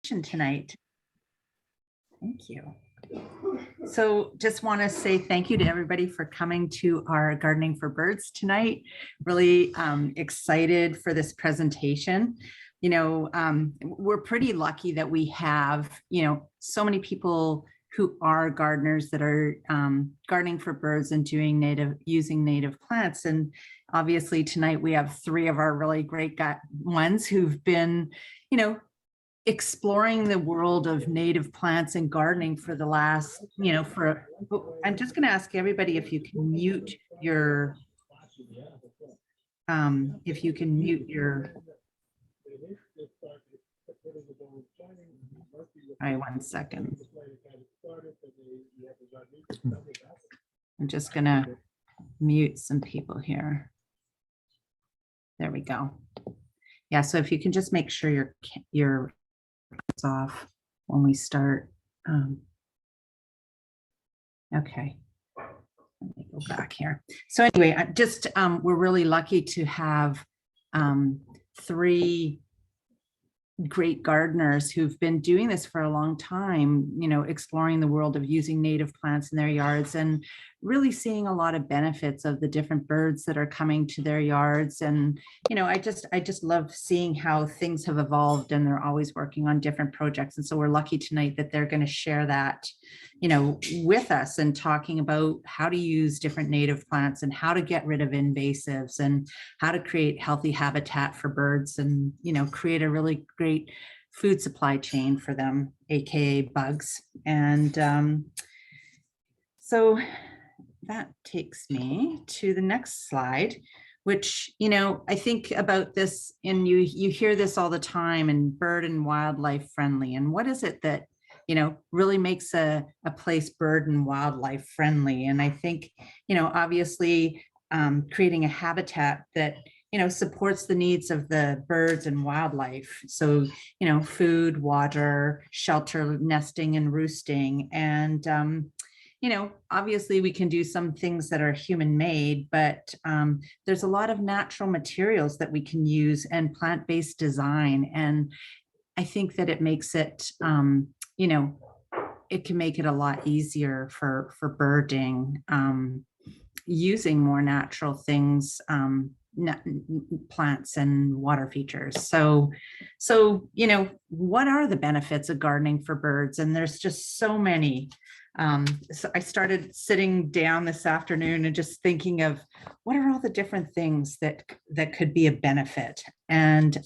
tonight. Thank you. So just want to say thank you to everybody for coming to our Gardening for Birds tonight. Really excited for this presentation. We're pretty lucky that we have, so many people who are gardeners that are gardening for birds and using native plants. And obviously tonight we have three of our really great ones who've been, exploring the world of native plants and gardening for the last, I'm just going to ask everybody if you can mute your, all right, 1 second. I'm just going to mute some people here. There we go. Yeah, so if you can just make sure your off when we start. Okay, let me go back here. So anyway, we're really lucky to have three great gardeners who've been doing this for a long time, exploring the world of using native plants in their yards and really seeing a lot of benefits of the different birds that are coming to their yards. And, I just love seeing how things have evolved, and they're always working on different projects. And so we're lucky tonight that they're going to share that, with us and talking about how to use different native plants and how to get rid of invasives and how to create healthy habitat for birds and, create a really great food supply chain for them, aka bugs. And so that takes me to the next slide, which, I think about this, and you hear this all the time, and bird and wildlife friendly. And what is it that, really makes a place bird and wildlife friendly? And I think, obviously creating a habitat that, supports the needs of the birds and wildlife. So, food, water, shelter, nesting and roosting. And, obviously we can do some things that are human made, but there's a lot of natural materials that we can use and plant-based design. And I think that it makes it, it can make it a lot easier for birding, using more natural things, plants and water features. So, what are the benefits of gardening for birds? And there's just so many. So I started sitting down this afternoon and just thinking of what are all the different things that could be a benefit. And,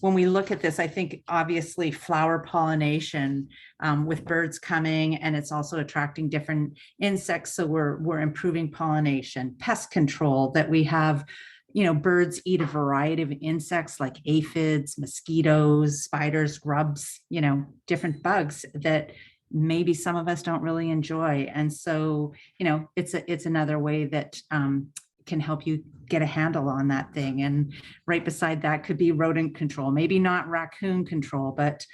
when we look at this, I think obviously flower pollination with birds coming, and it's also attracting different insects. So we're improving pollination, pest control, that we have, birds eat a variety of insects like aphids, mosquitoes, spiders, grubs, different bugs that maybe some of us don't really enjoy. And so, it's another way that can help you get a handle on that thing. And right beside that could be rodent control, maybe not raccoon control, but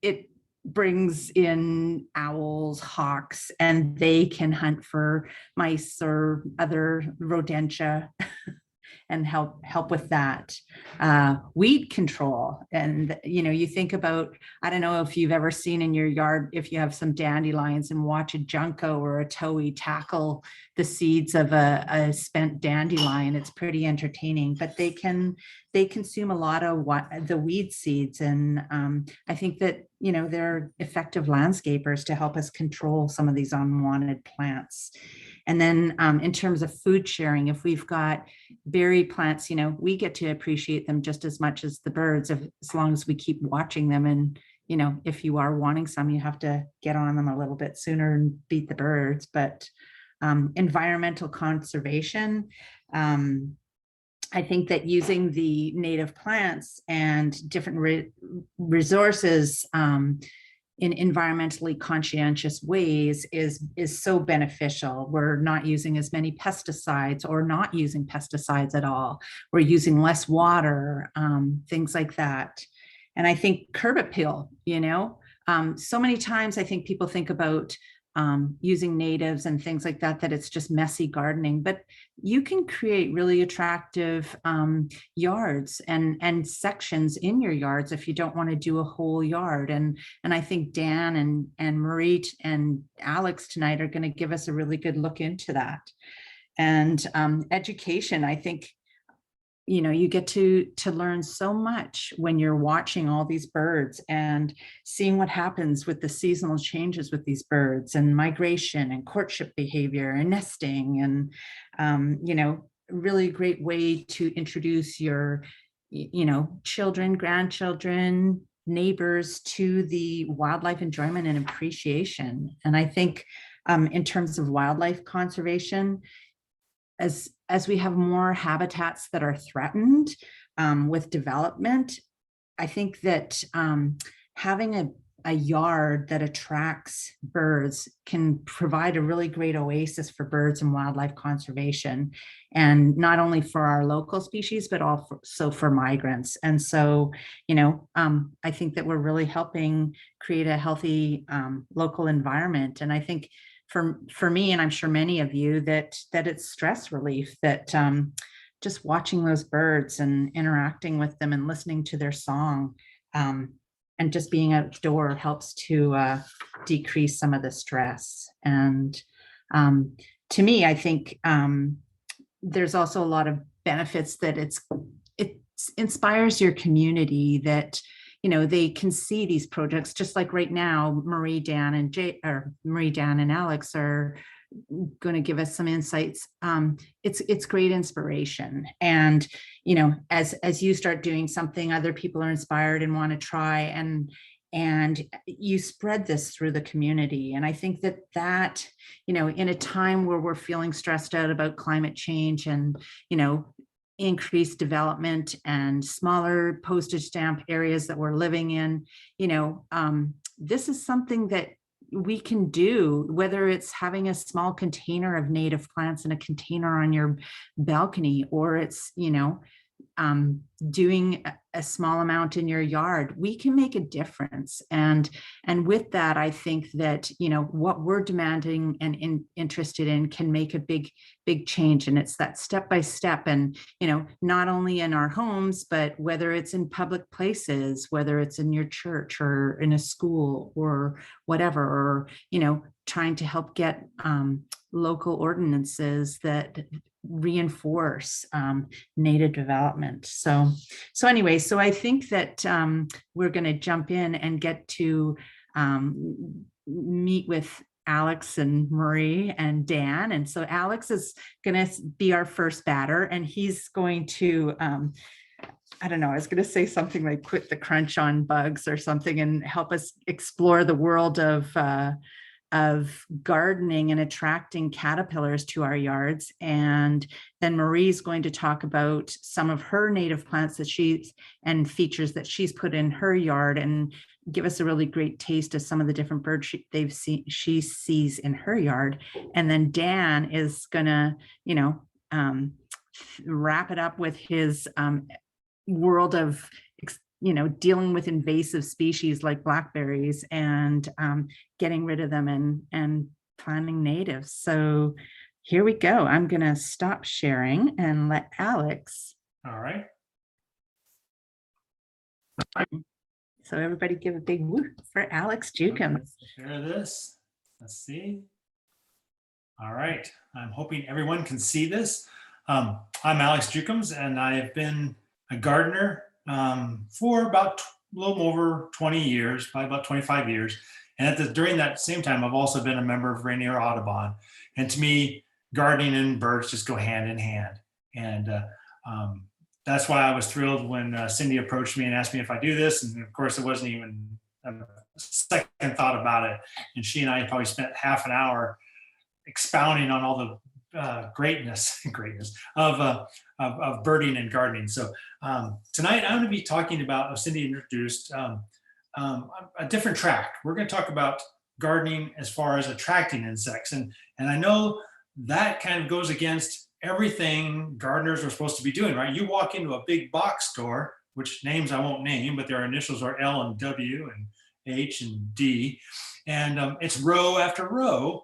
it brings in owls, hawks, and they can hunt for mice or other rodentia and help with that. Weed control. And, you think about, I don't know if you've ever seen in your yard, if you have some dandelions, and watch a junco or a towhee tackle the seeds of a spent dandelion. It's pretty entertaining, but they consume a lot of the weed seeds. And I think that, they're effective landscapers to help us control some of these unwanted plants. And then in terms of food sharing, if we've got berry plants, we get to appreciate them just as much as the birds, as long as we keep watching them. And, if you are wanting some, you have to get on them a little bit sooner and beat the birds. But environmental conservation, I think that using the native plants and different resources in environmentally conscientious ways is so beneficial. We're not using as many pesticides, or not using pesticides at all. We're using less water, things like that. And I think curb appeal, so many times I think people think about using natives and things like that, that it's just messy gardening. But you can create really attractive yards and sections in your yards if you don't want to do a whole yard. And I think Dan and Marie and Alex tonight are going to give us a really good look into that. And education, I think, you get to learn so much when you're watching all these birds and seeing what happens with the seasonal changes with these birds and migration and courtship behavior and nesting. And really great way to introduce your children, grandchildren, neighbors to the wildlife enjoyment and appreciation. And I think in terms of wildlife conservation, as we have more habitats that are threatened with development, I think that having a yard that attracts birds can provide a really great oasis for birds and wildlife conservation, and not only for our local species, but also for migrants. And so, I think that we're really helping create a healthy local environment. And I think for me, and I'm sure many of you, that it's stress relief, that just watching those birds and interacting with them and listening to their song and just being outdoor helps to decrease some of the stress. And to me, I think there's also a lot of benefits that it inspires your community, that they can see these projects, just like right now, Marie, Dan, and Alex are going to give us some insights. It's great inspiration. And, as you start doing something, other people are inspired and want to try, and you spread this through the community. And I think that, in a time where we're feeling stressed out about climate change and, increased development and smaller postage stamp areas that we're living in, this is something that we can do, whether it's having a small container of native plants in a container on your balcony, or it's, doing a small amount in your yard. We can make a difference. And with that, I think that, what we're demanding and interested in can make a big change. And it's that step by step. And, not only in our homes, but whether it's in public places, whether it's in your church or in a school or whatever, or, trying to help get local ordinances that reinforce native development. So anyway, so I think that we're going to jump in and get to meet with Alex and Marie and Dan. And so Alex is going to be our first batter, and he's going to I don't know, I was going to say something like quit the crunch on bugs or something, and help us explore the world of gardening and attracting caterpillars to our yards. And then Marie's going to talk about some of her native plants and features that she's put in her yard, and give us a really great taste of some of the different birds she sees in her yard. And then Dan is gonna, wrap it up with his world of dealing with invasive species like blackberries and getting rid of them and planting natives. So here we go. I'm going to stop sharing and let Alex. All right. So everybody give a big woo for Alex Jukums. Share this. Let's see. All right. I'm hoping everyone can see this. I'm Alex Jukums, and I have been a gardener for about a little over 20 years, probably about 25 years. And during that same time, I've also been a member of Rainier Audubon. And to me, gardening and birds just go hand in hand. And that's why I was thrilled when Cindy approached me and asked me if I do this. And of course, it wasn't even a second thought about it. And she and I probably spent half an hour expounding on all the greatness of birding and gardening. So tonight I'm going to be talking about, as Cindy introduced, a different track. We're going to talk about gardening as far as attracting insects, and I know that kind of goes against everything gardeners are supposed to be doing, right? You walk into a big box store, which names I won't name, but their initials are L and W, H and D. And it's row after row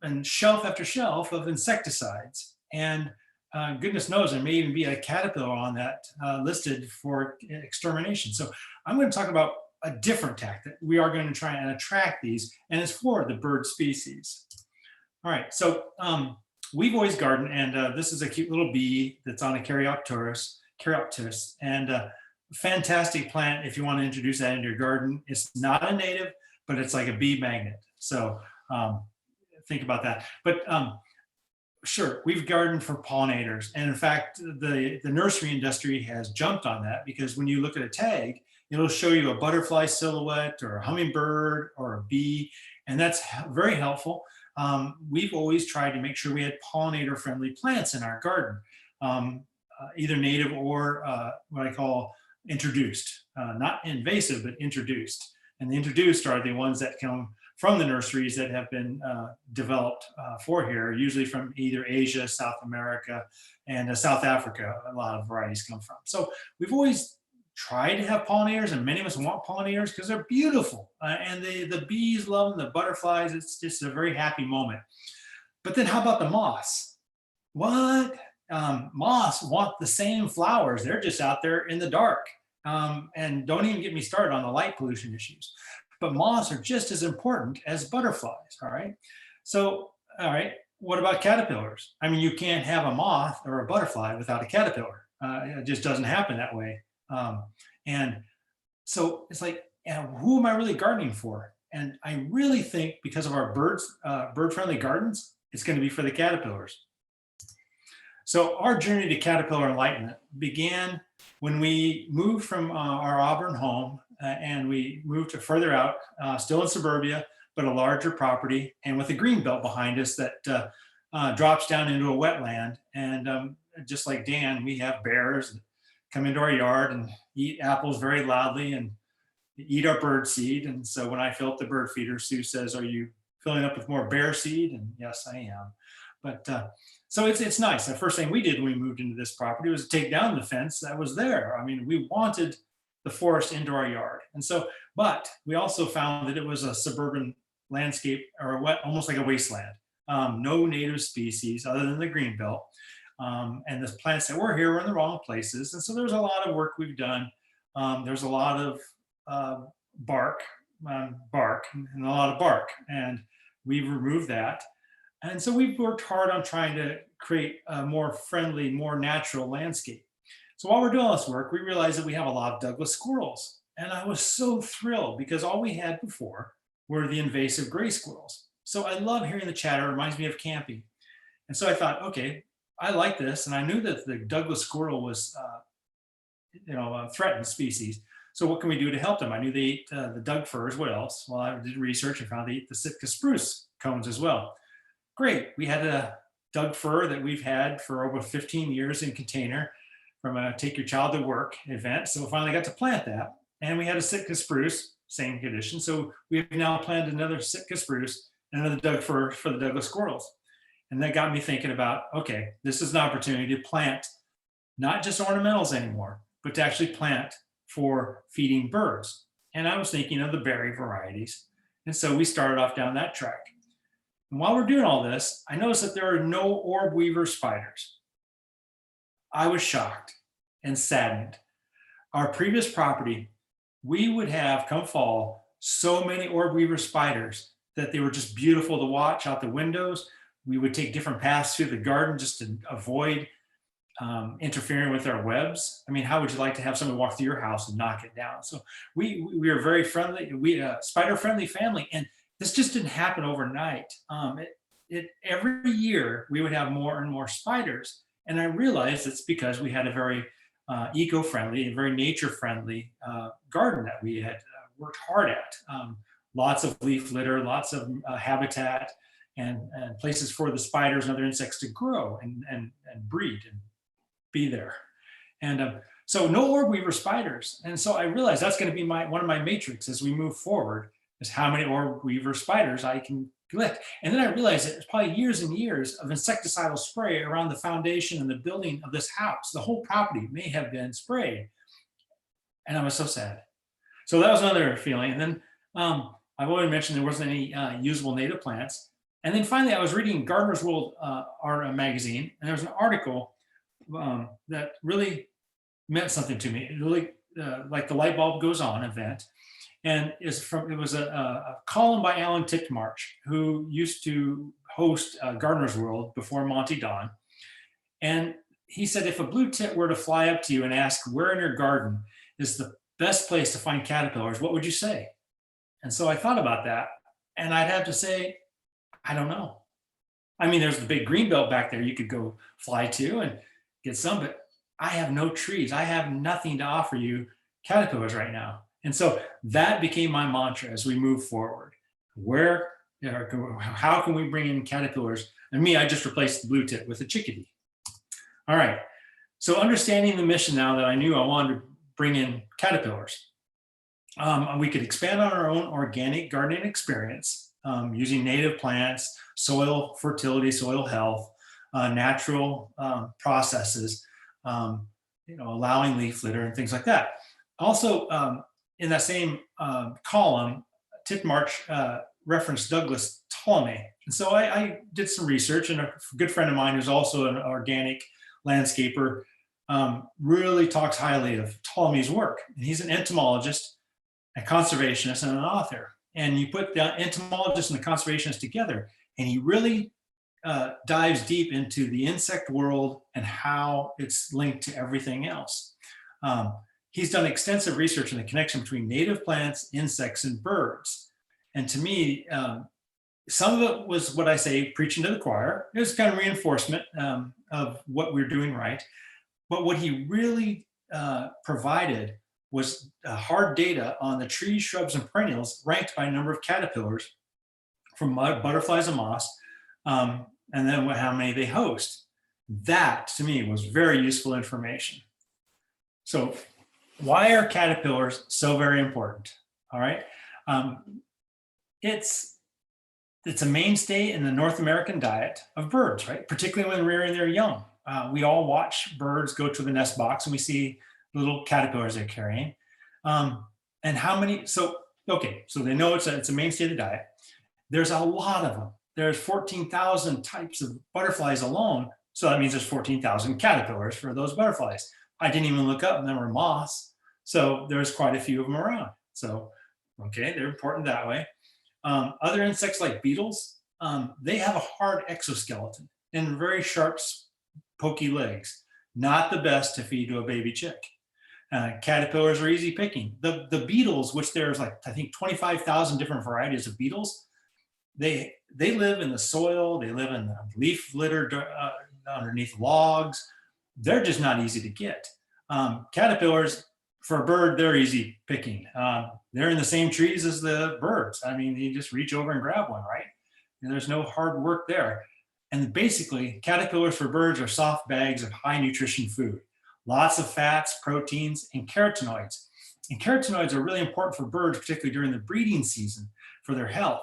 and shelf after shelf of insecticides. And goodness knows, there may even be a caterpillar on that listed for extermination. So I'm going to talk about a different tactic. We are going to try and attract these, and it's for the bird species. All right, so we've always gardened, and this is a cute little bee that's on a Caryopteris, and fantastic plant if you want to introduce that into your garden. It's not a native, but it's like a bee magnet. So think about that. But sure, we've gardened for pollinators. And in fact, the nursery industry has jumped on that, because when you look at a tag, it'll show you a butterfly silhouette or a hummingbird or a bee, and that's very helpful. We've always tried to make sure we had pollinator friendly plants in our garden, either native or what I call introduced, not invasive, but introduced. And the introduced are the ones that come from the nurseries that have been developed for here, usually from either Asia, South America, and South Africa. A lot of varieties come from. So we've always tried to have pollinators, and many of us want pollinators because they're beautiful, and the bees love them, the butterflies. It's just a very happy moment. But then how about the moths? What? Moths want the same flowers. They're just out there in the dark. And don't even get me started on the light pollution issues. But moths are just as important as butterflies, all right? So, all right, what about caterpillars? I mean, you can't have a moth or a butterfly without a caterpillar. It just doesn't happen that way. And so it's like, who am I really gardening for? And I really think because of our bird-friendly gardens, it's going to be for the caterpillars. So our journey to caterpillar enlightenment began when we moved from our Auburn home, and we moved to further out, still in suburbia, but a larger property, and with a green belt behind us that drops down into a wetland. And just like Dan, we have bears that come into our yard and eat apples very loudly and eat our bird seed. And so when I fill up the bird feeder, Sue says, "Are you filling up with more bear seed?" And yes, I am. But so it's nice. The first thing we did when we moved into this property was to take down the fence that was there. I mean, we wanted the forest into our yard. And so, but we also found that it was a suburban landscape, or almost like a wasteland. No native species other than the green belt. And the plants that were here were in the wrong places. And so there's a lot of work we've done. There's a lot of bark and a lot of bark. And we've removed that. And so we've worked hard on trying to create a more friendly, more natural landscape. So while we're doing all this work, we realized that we have a lot of Douglas squirrels. And I was so thrilled because all we had before were the invasive gray squirrels. So I love hearing the chatter. It reminds me of camping. And so I thought, okay, I like this. And I knew that the Douglas squirrel was, a threatened species. So what can we do to help them? I knew they ate the Doug firs. What else? Well, I did research and found they eat the Sitka spruce cones as well. Great. We had a Doug fir that we've had for over 15 years in container from a Take Your Child to Work event. So we finally got to plant that. And we had a Sitka spruce, same condition. So we've now planted another Sitka spruce and another Doug fir for the Douglas squirrels. And that got me thinking about, okay, this is an opportunity to plant not just ornamentals anymore, but to actually plant for feeding birds. And I was thinking of the berry varieties. And so we started off down that track. And while we're doing all this, I noticed that there are no orb weaver spiders. I was shocked and saddened. Our previous property, we would have come fall so many orb weaver spiders that they were just beautiful to watch out the windows. We would take different paths through the garden just to avoid interfering with our webs. I mean, how would you like to have someone walk through your house and knock it down? So we are very friendly, spider friendly family, and this just didn't happen overnight. Every year we would have more and more spiders, and I realized it's because we had a very eco-friendly, a very nature-friendly garden that we had worked hard at. Lots of leaf litter, lots of habitat, and places for the spiders and other insects to grow and breed and be there. And so no orb weaver spiders. And so I realized that's going to be one of my matrix as we move forward, is how many orb weaver spiders I can collect. And then I realized that it's probably years and years of insecticidal spray around the foundation and the building of this house. The whole property may have been sprayed. And I was so sad. So that was another feeling. And then I've already mentioned there wasn't any usable native plants. And then finally, I was reading Gardener's World magazine, and there was an article that really meant something to me. It really, like the light bulb goes on event. And it was a column by Alan Titchmarsh, who used to host Gardener's World before Monty Don. And he said, if a blue tit were to fly up to you and ask where in your garden is the best place to find caterpillars, what would you say? And so I thought about that, and I'd have to say, I don't know. I mean, there's the big green belt back there you could go fly to and get some, but I have no trees. I have nothing to offer you caterpillars right now. And so that became my mantra as we move forward. Where, how can we bring in caterpillars? And me, I just replaced the blue tit with a chickadee. All right. So understanding the mission now that I knew I wanted to bring in caterpillars, we could expand on our own organic gardening experience using native plants, soil fertility, soil health, natural processes, allowing leaf litter and things like that. Also, in that same column, Titchmarsh referenced Douglas Tolomei. And so I did some research, and a good friend of mine who's also an organic landscaper really talks highly of Ptolemy's work. And he's an entomologist, a conservationist, and an author. And you put the entomologist and the conservationist together, and he really dives deep into the insect world and how it's linked to everything else. He's done extensive research in the connection between native plants, insects, and birds. And to me, some of it was what I say, preaching to the choir. It was kind of reinforcement of what we're doing right. But what he really provided was hard data on the trees, shrubs, and perennials ranked by number of caterpillars from butterflies and moths, and then how many they host. That, to me, was very useful information. So why are caterpillars so very important? All right. It's a mainstay in the North American diet of birds, right? Particularly when rearing their young. We all watch birds go to the nest box and we see little caterpillars they're carrying. And how many, so they know it's a mainstay of the diet. There's a lot of them. There's 14,000 types of butterflies alone. So that means there's 14,000 caterpillars for those butterflies. I didn't even look up, and there were moths. So there's quite a few of them around. So, okay, they're important that way. Other insects like beetles, they have a hard exoskeleton and very sharp, pokey legs. Not the best to feed to a baby chick. Caterpillars are easy picking. The beetles, which there's like, I think 25,000 different varieties of beetles, they live in the soil, they live in the leaf litter underneath logs. They're just not easy to get. Caterpillars, for a bird, they're easy picking. They're in the same trees as the birds. I mean, you just reach over and grab one, right? And there's no hard work there. And basically, caterpillars for birds are soft bags of high nutrition food. Lots of fats, proteins, and carotenoids. And carotenoids are really important for birds, particularly during the breeding season, for their health.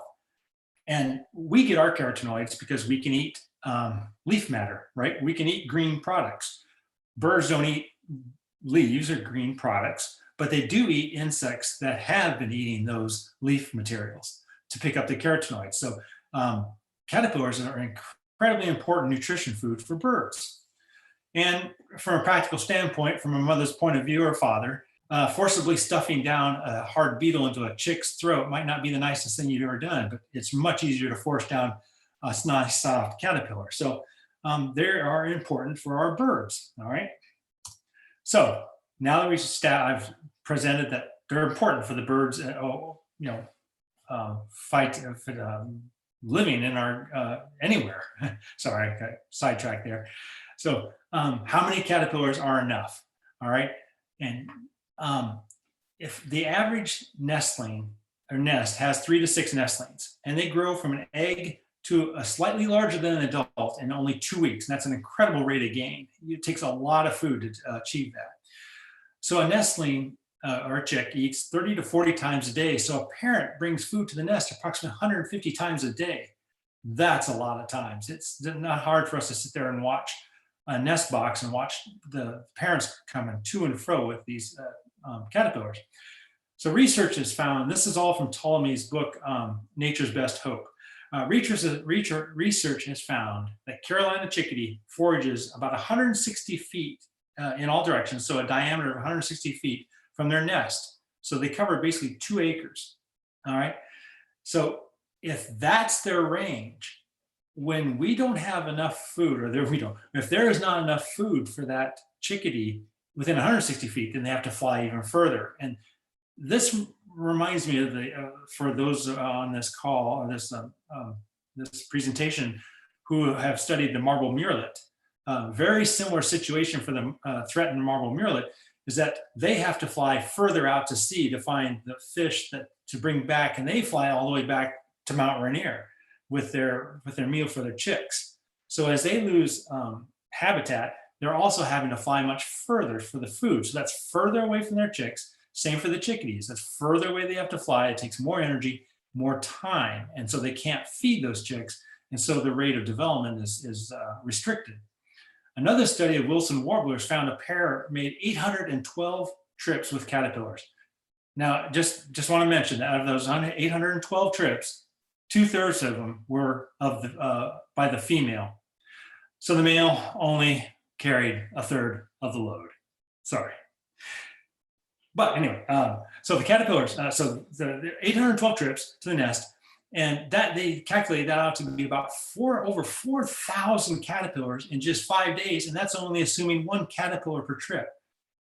And we get our carotenoids because we can eat leaf matter, right? We can eat green products. Birds don't eat leaves or green products, but they do eat insects that have been eating those leaf materials to pick up the carotenoids. So caterpillars are incredibly important nutrition food for birds. And from a practical standpoint, from a mother's point of view or father, forcibly stuffing down a hard beetle into a chick's throat might not be the nicest thing you've ever done, but it's much easier to force down a nice soft caterpillar. So they are important for our birds, all right? So now that I've presented that they're important for the birds, living in our anywhere. Sorry, I got sidetracked there. So how many caterpillars are enough? All right. And if the average nestling or nest has 3 to 6 nestlings, and they grow from an egg to a slightly larger than an adult in only 2 weeks, and that's an incredible rate of gain. It takes a lot of food to achieve that. So a nestling or a chick eats 30 to 40 times a day. So a parent brings food to the nest approximately 150 times a day. That's a lot of times. It's not hard for us to sit there and watch a nest box and watch the parents coming to and fro with these caterpillars. So research has found, this is all from Ptolemy's book, Nature's Best Hope. Research has found that Carolina chickadee forages about 160 feet in all directions, so a diameter of 160 feet from their nest. So they cover basically 2 acres. All right. So if that's their range, when we don't have enough food, or if there is not enough food for that chickadee within 160 feet, then they have to fly even further. And this reminds me of for those on this call, or this presentation, who have studied the marble murrelet. Very similar situation for the threatened marble murrelet is that they have to fly further out to sea to find the fish to bring back, and they fly all the way back to Mount Rainier with their meal for their chicks. So as they lose habitat, they're also having to fly much further for the food. So that's further away from their chicks. Same for the chickadees. That's further away they have to fly. It takes more energy, more time, and so they can't feed those chicks. And so the rate of development is restricted. Another study of Wilson warblers found a pair made 812 trips with caterpillars. Now, just want to mention that out of those 812 trips, 2/3 of them were by the female. So the male only carried 1/3 of the load. Sorry. But anyway, so the caterpillars, so the 812 trips to the nest, and that they calculate that out to be about over 4,000 caterpillars in just 5 days, and that's only assuming 1 caterpillar per trip.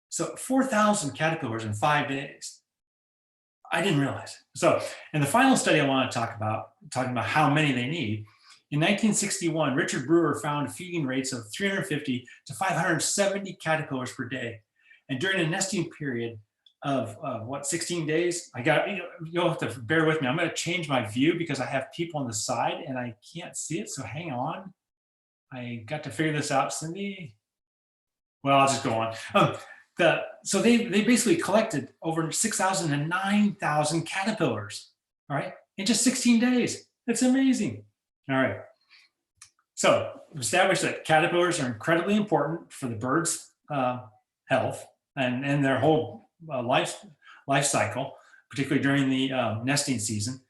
So 4,000 caterpillars in 5 days. I didn't realize. So, and the final study I want to talking about how many they need. In 1961, Richard Brewer found feeding rates of 350 to 570 caterpillars per day, and during a nesting period of 16 days. You'll have to bear with me. I'm going to change my view because I have people on the side and I can't see it. So hang on. I got to figure this out, Cindy. Well, I'll just go on. So they basically collected over 6,000 and 9,000 caterpillars, all right, in just 16 days. That's amazing. All right. So we've established that caterpillars are incredibly important for the bird's health and their whole life cycle, particularly during the nesting season.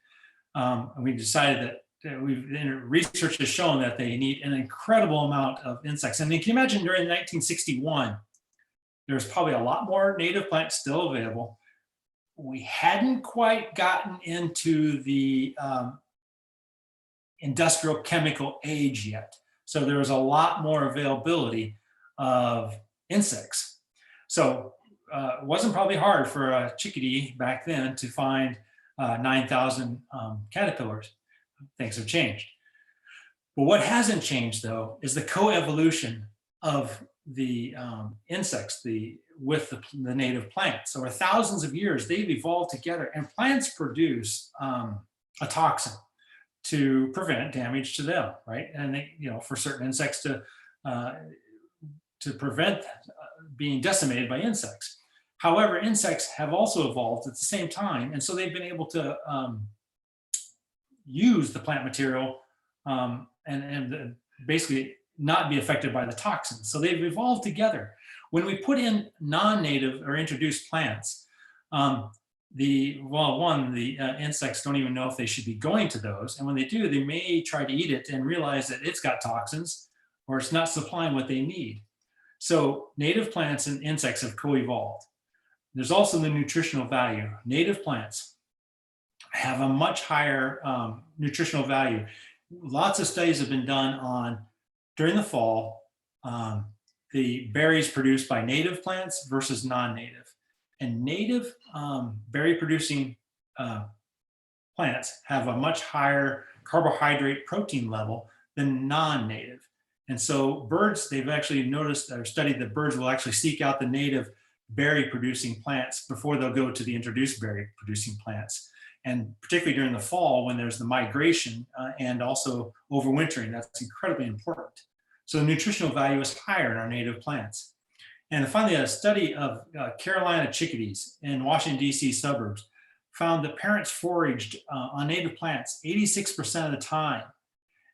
And we decided that research has shown that they need an incredible amount of insects. And you can imagine during 1961, there's probably a lot more native plants still available. We hadn't quite gotten into the industrial chemical age yet. So there was a lot more availability of insects. So it wasn't probably hard for a chickadee back then to find 9,000 caterpillars. Things have changed. But what hasn't changed, though, is the coevolution of the insects with the native plants. Over thousands of years, they've evolved together, and plants produce a toxin to prevent damage to them, right? And they, for certain insects to prevent being decimated by insects. However, insects have also evolved at the same time, and so they've been able to use the plant material and basically not be affected by the toxins. So they've evolved together. When we put in non-native or introduced plants, the insects don't even know if they should be going to those. And when they do, they may try to eat it and realize that it's got toxins or it's not supplying what they need. So native plants and insects have co-evolved. There's also the nutritional value. Native plants have a much higher nutritional value. Lots of studies have been done on, during the fall, the berries produced by native plants versus non-native. And native berry-producing plants have a much higher carbohydrate protein level than non-native. And so birds, they've actually noticed or studied that birds will actually seek out the native berry-producing plants before they'll go to the introduced berry-producing plants. And particularly during the fall when there's the migration and also overwintering, that's incredibly important. So the nutritional value is higher in our native plants. And finally, a study of Carolina chickadees in Washington, D.C. suburbs found that parents foraged on native plants 86% of the time.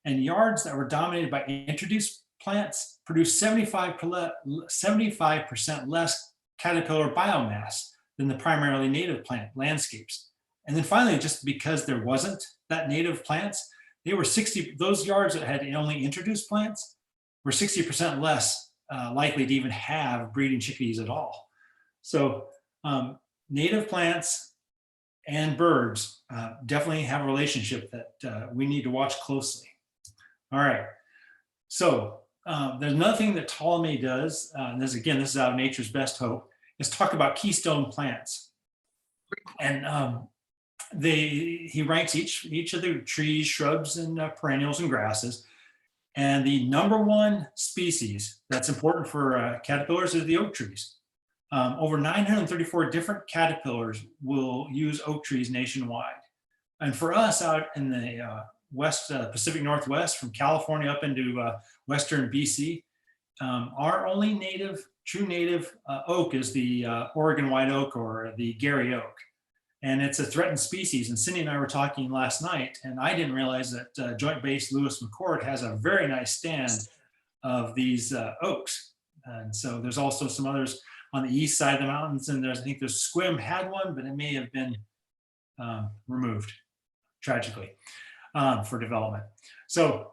And yards that were dominated by introduced plants produced 75% less caterpillar biomass than the primarily native plant landscapes. And then finally, just because there wasn't that native plants, they were 60, those yards that had only introduced plants were 60% less likely to even have breeding chickadees at all. So native plants and birds definitely have a relationship that we need to watch closely. All right, so there's another thing that Ptolemy does, and this is out of Nature's Best Hope, is talk about keystone plants. And he ranks each of the trees, shrubs, and perennials and grasses. And the number one species that's important for caterpillars is the oak trees. Over 934 different caterpillars will use oak trees nationwide. And for us out in the Pacific Northwest, from California up into Western BC, our only true native oak is the Oregon white oak or the Gary oak. And it's a threatened species. And Cindy and I were talking last night, and I didn't realize that Joint Base Lewis McChord has a very nice stand of these oaks. And so there's also some others on the east side of the mountains, and I think there's Squim had one, but it may have been removed tragically for development. So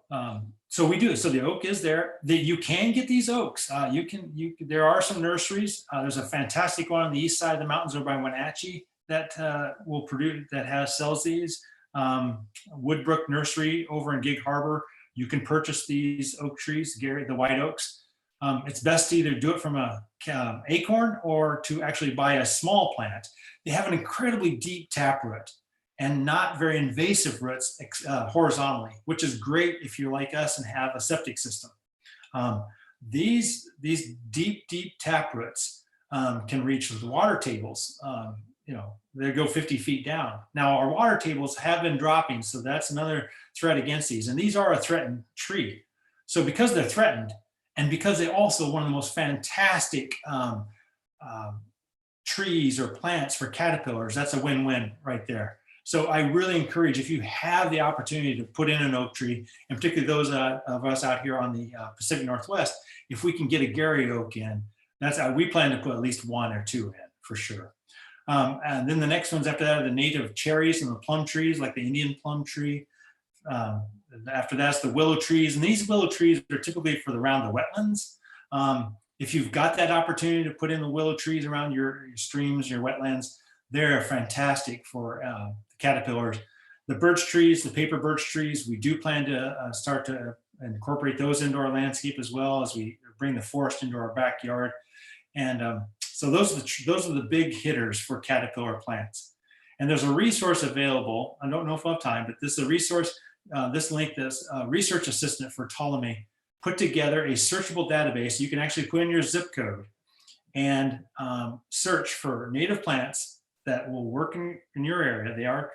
we do. So the oak is there. You can get these oaks. There are some nurseries. There's a fantastic one on the east side of the mountains over by Wenatchee that sells these. Woodbrook Nursery over in Gig Harbor. You can purchase these oak trees, the white oaks. It's best to either do it from a acorn or to actually buy a small plant. They have an incredibly deep taproot and not very invasive roots horizontally, which is great if you're like us and have a septic system. These deep taproots can reach the water tables. They go 50 feet down. Now our water tables have been dropping, so that's another threat against these. And these are a threatened tree. So because they're threatened, and because they're also one of the most fantastic trees or plants for caterpillars, that's a win-win right there. So I really encourage, if you have the opportunity to put in an oak tree, and particularly those of us out here on the Pacific Northwest, if we can get a Gary oak in, we plan to put at least one or two in for sure. And then the next ones after that are the native cherries and the plum trees, like the Indian plum tree. After that's the willow trees, and these willow trees are typically around the wetlands. If you've got that opportunity to put in the willow trees around your streams, your wetlands, they're fantastic for caterpillars. The birch trees, the paper birch trees, we do plan to start to incorporate those into our landscape as well as we bring the forest into our backyard. And so those are the big hitters for caterpillar plants. And there's a resource available. I don't know if we'll have time, but this is a resource. This link, this research assistant for Ptolemy put together a searchable database. You can actually put in your zip code and search for native plants that will work in your area.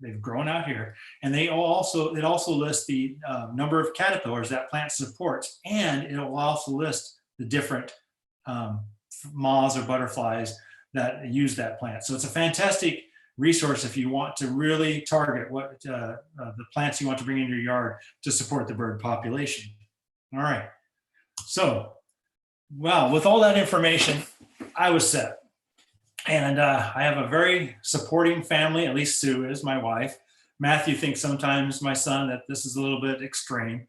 They've grown out here, and it also lists the number of caterpillars that plant supports, and it will also list the different moths or butterflies that use that plant. So it's a fantastic resource if you want to really target what the plants you want to bring in your yard to support the bird population. All right. So, well, with all that information, I was set. And I have a very supporting family, at least Sue is, my wife. Matthew thinks sometimes, my son, that this is a little bit extreme.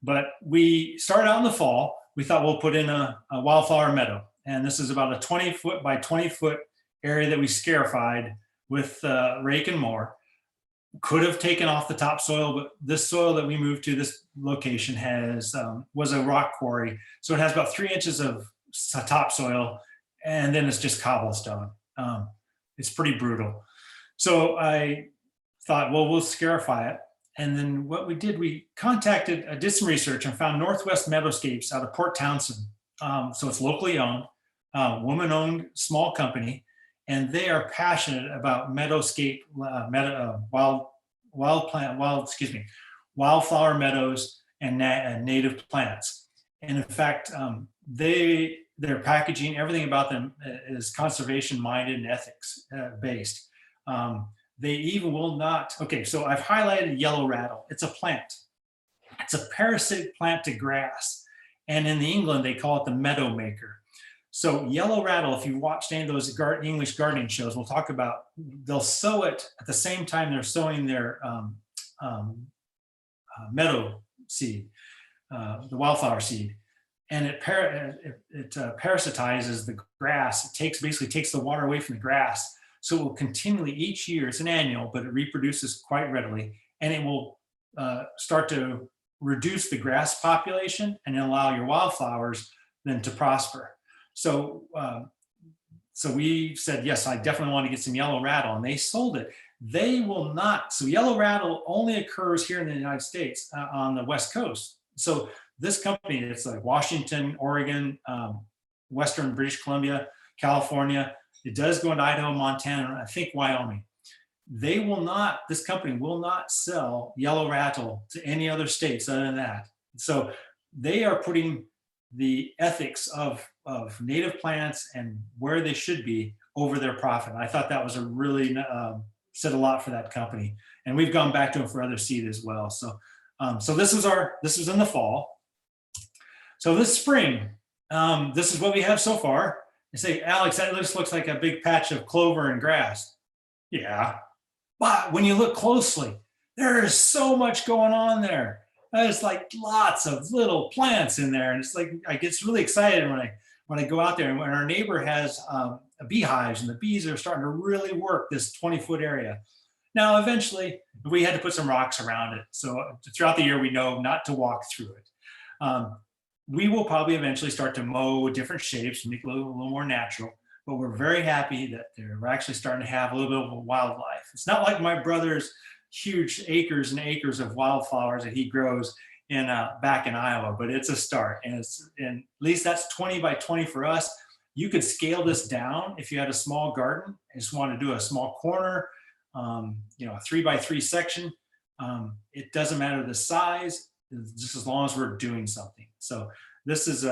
But we started out in the fall. We thought we'll put in a wildflower meadow. And this is about a 20-foot by 20-foot area that we scarified with rake and mower. Could have taken off the topsoil, but this soil that we moved to, this location, was a rock quarry. So it has about 3 inches of topsoil, and then it's just cobblestone. It's pretty brutal. So I thought, well, we'll scarify it. And then what we did, we did some research and found Northwest Meadowscapes out of Port Townsend. So it's locally owned, woman-owned small company, and they are passionate about meadowscape, wildflower meadows and native plants. And in fact, their packaging, everything about them is conservation minded and ethics based. They even will not, okay, so I've highlighted yellow rattle. It's a plant. It's a parasitic plant to grass. And in England, they call it the meadow maker. So yellow rattle, if you watched any of those English gardening shows, we'll talk about, they'll sow it at the same time they're sowing their um, meadow seed, the wildflower seed. And it parasitizes the grass. It basically takes the water away from the grass. So it will continually each year, it's an annual, but it reproduces quite readily. And it will start to reduce the grass population and allow your wildflowers then to prosper. So, so we said, yes, I definitely want to get some yellow rattle, and they sold it. They will not. So yellow rattle only occurs here in the United States on the West Coast. So this company, it's like Washington, Oregon, Western British Columbia, California. It does go into Idaho, Montana, and I think Wyoming. They will not, this company will not sell yellow rattle to any other states other than that. So they are putting the ethics of native plants and where they should be over their profit. And I thought that was a really, said a lot for that company. And we've gone back to them for other seed as well. So, so this was in the fall. So this spring, this is what we have so far. I say, Alex, that looks like a big patch of clover and grass. Yeah, but when you look closely, there is so much going on there. There's like lots of little plants in there, and it's like I get really excited when I go out there. And when our neighbor has beehives, and the bees are starting to really work this 20-foot area. Now, eventually, we had to put some rocks around it. So throughout the year, we know not to walk through it. We will probably eventually start to mow different shapes, make it a little more natural. But we're very happy that they're actually starting to have a little bit of a wildlife. It's not like my brother's huge acres and acres of wildflowers that he grows in back in Iowa, but it's a start. And at least that's 20 by 20 for us. You could scale this down if you had a small garden and just want to do a small corner, a 3 by 3 section. It doesn't matter the size, just as long as we're doing something. So this is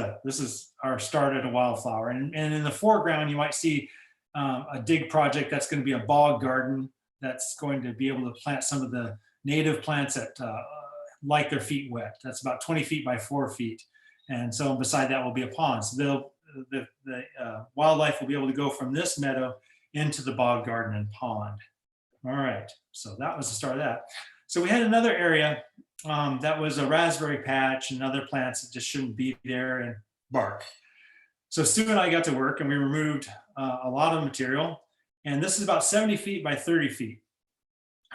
our start at a wildflower. And in the foreground, you might see a dig project that's going to be a bog garden that's going to be able to plant some of the native plants that like their feet wet. That's about 20 feet by 4 feet. And so beside that will be a pond. So the wildlife will be able to go from this meadow into the bog garden and pond. All right, so that was the start of that. So we had another area that was a raspberry patch and other plants that just shouldn't be there, and bark. So Sue and I got to work, and we removed a lot of material. And this is about 70 feet by 30 feet.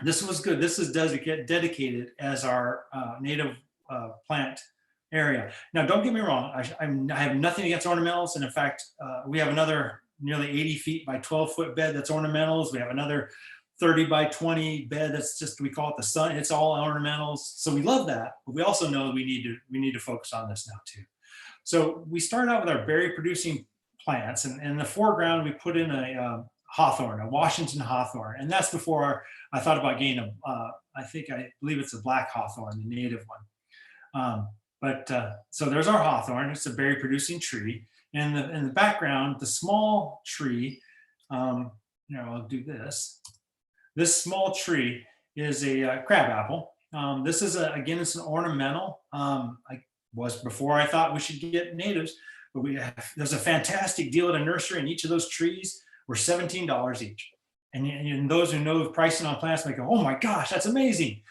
This was good. This is dedicated as our native plant area. Now, don't get me wrong. I have nothing against ornamentals. And in fact, we have another nearly 80 feet by 12-foot bed that's ornamentals. We have another 30 by 20 bed that's just, we call it the sun. It's all ornamentals. So we love that, but we also know we need to focus on this now too. So we start out with our berry producing plants, and in the foreground, we put in a hawthorn, a Washington hawthorn. And that's before I thought about getting I believe it's a black hawthorn, the native one. So there's our hawthorn. It's a berry producing tree. And in the background, the small tree, I'll do this. This small tree is a crabapple. This is again, it's an ornamental. Before I thought we should get natives, but there's a fantastic deal at a nursery, and each of those trees were $17 each. And those who know pricing on plants might go, oh my gosh, that's amazing.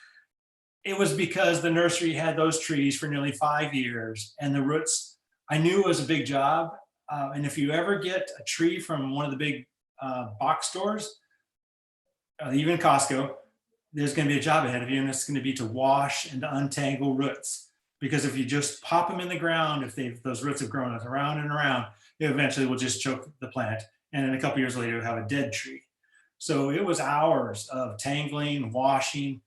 It was because the nursery had those trees for nearly 5 years, and the roots, I knew it was a big job. And if you ever get a tree from one of the big box stores, even Costco, there's going to be a job ahead of you, and it's going to be to wash and to untangle roots. Because if you just pop them in the ground, if those roots have grown around and around, it eventually will just choke the plant. And then a couple years later, you'll have a dead tree. So it was hours of tangling, washing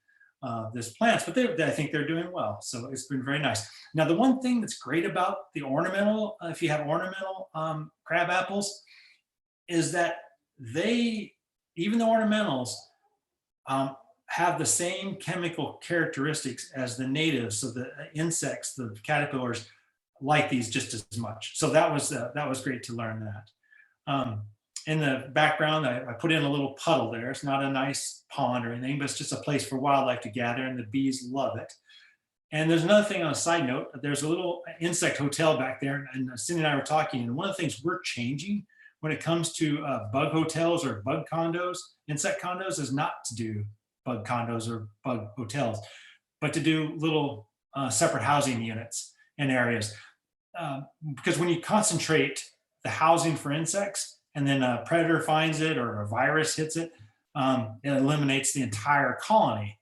this plants, but I think they're doing well. So it's been very nice. Now, the one thing that's great about the ornamental, if you have ornamental crab apples, is that even the ornamentals, have the same chemical characteristics as the natives. So the insects, the caterpillars, like these just as much. So that was great to learn that. In the background, I put in a little puddle there. It's not a nice pond or anything, but it's just a place for wildlife to gather, and the bees love it. And there's another thing on a side note, there's a little insect hotel back there, and Cindy and I were talking, and one of the things we're changing when it comes to bug hotels or bug condos, insect condos, is not to do bug condos or bug hotels, but to do little separate housing units in areas. Because when you concentrate the housing for insects and then a predator finds it or a virus hits it, it eliminates the entire colony.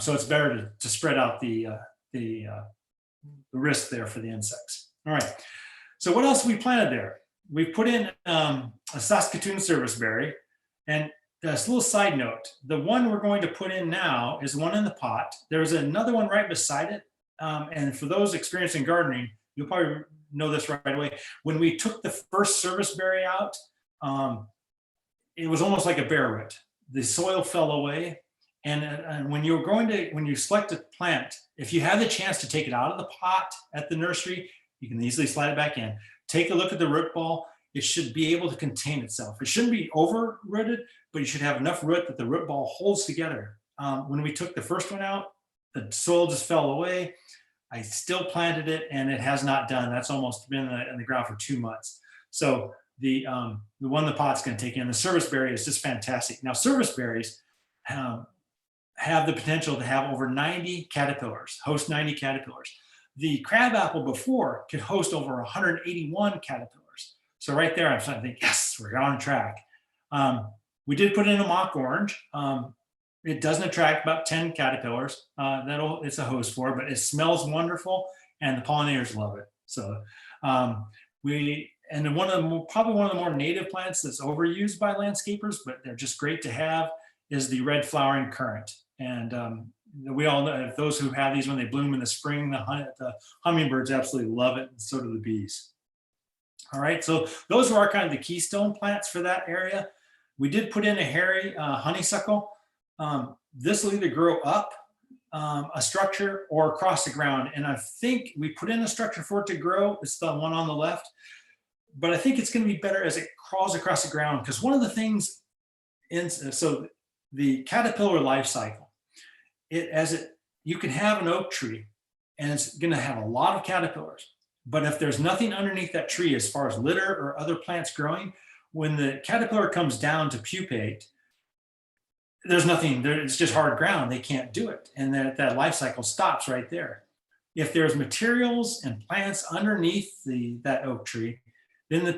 So it's better to spread out the risk there for the insects. All right. So what else have we planted there? We put in a Saskatoon serviceberry. And this little side note, the one we're going to put in now is one in the pot. There's another one right beside it. And for those experienced in gardening, you'll probably know this right away. When we took the first serviceberry out, it was almost like a bare root. The soil fell away. And when you select a plant, if you have the chance to take it out of the pot at the nursery, you can easily slide it back in. Take a look at the root ball. It should be able to contain itself. It shouldn't be over rooted, but you should have enough root that the root ball holds together. When we took the first one out, the soil just fell away. I still planted it and it has not done. That's almost been in the ground for 2 months. So the one the pot's going to take in, the serviceberry, is just fantastic. Now, serviceberries have the potential to have over 90 caterpillars, host 90 caterpillars. The crabapple before could host over 181 caterpillars. So right there, I'm starting to think, yes, we're on track. We did put in a mock orange. It doesn't attract about 10 caterpillars. It's a host for, but it smells wonderful and the pollinators love it. So probably one of the more native plants that's overused by landscapers, but they're just great to have, is the red flowering currant. And we all know, those who have these when they bloom in the spring, the hummingbirds absolutely love it, and so do the bees. All right, so those are our kind of the keystone plants for that area. We did put in a hairy honeysuckle. This will either grow up a structure or across the ground. And I think we put in a structure for it to grow. It's the one on the left. But I think it's going to be better as it crawls across the ground, because one of the things so the caterpillar life cycle, you can have an oak tree and it's going to have a lot of caterpillars. But if there's nothing underneath that tree as far as litter or other plants growing, when the caterpillar comes down to pupate, there's nothing there. It's just hard ground. They can't do it. And that life cycle stops right there. If there's materials and plants underneath that oak tree, then the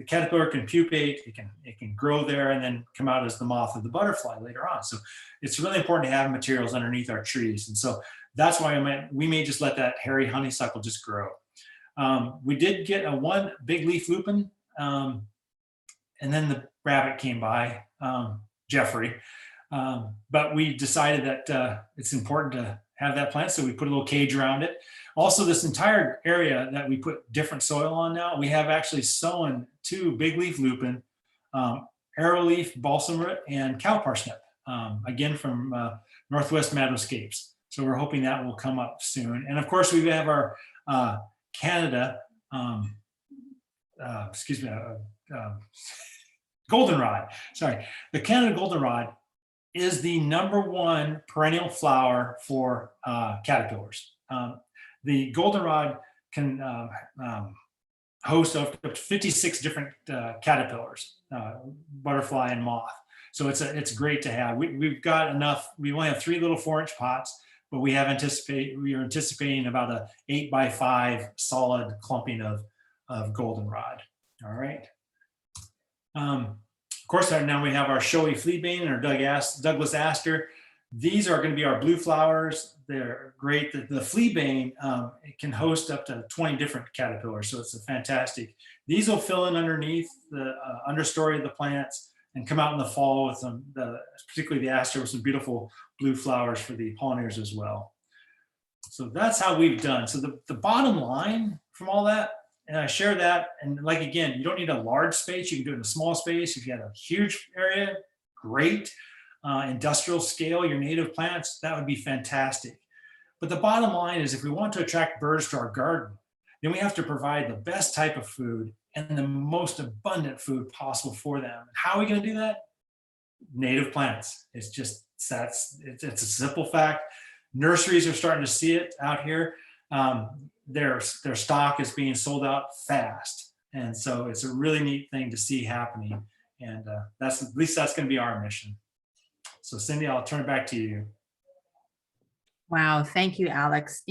caterpillar can pupate, it can grow there and then come out as the moth or the butterfly later on. So it's really important to have materials underneath our trees. And so that's why we may just let that hairy honeysuckle just grow. We did get one big leaf lupin, and then the rabbit came by, Jeffrey. But we decided that it's important to have that plant, so we put a little cage around it. Also, this entire area that we put different soil on now, we have actually sown 2 big leaf lupin, arrowleaf, balsam root, and cow parsnip, again from Northwest Meadowscapes. So we're hoping that will come up soon. And of course, we have our Canada, goldenrod. Sorry, the Canada goldenrod is the #1 perennial flower for caterpillars. The goldenrod can host up to 56 different caterpillars, butterfly and moth. So it's great to have. We've got enough. We only have 3 little 4-inch pots, but we are anticipating about a 8x5 solid clumping of goldenrod. All right. Of course, now we have our showy fleabane and our Douglas aster. These are going to be our blue flowers. They're great. The fleabane, it can host up to 20 different caterpillars, so it's a fantastic. These will fill in underneath the understory of the plants and come out in the fall with particularly the aster, with some beautiful blue flowers for the pollinators as well. So that's how we've done. So the bottom line from all that, and I share that, and like, again, you don't need a large space. You can do it in a small space. If you had a huge area, great. Industrial scale, your native plants, that would be fantastic. But the bottom line is, if we want to attract birds to our garden, then we have to provide the best type of food and the most abundant food possible for them. How are we going to do that? Native plants. It's a simple fact. Nurseries are starting to see it out here. Their stock is being sold out fast. And so it's a really neat thing to see happening. And that's, at least that's going to be our mission. So Cindy, I'll turn it back to you. Wow, thank you, Alex.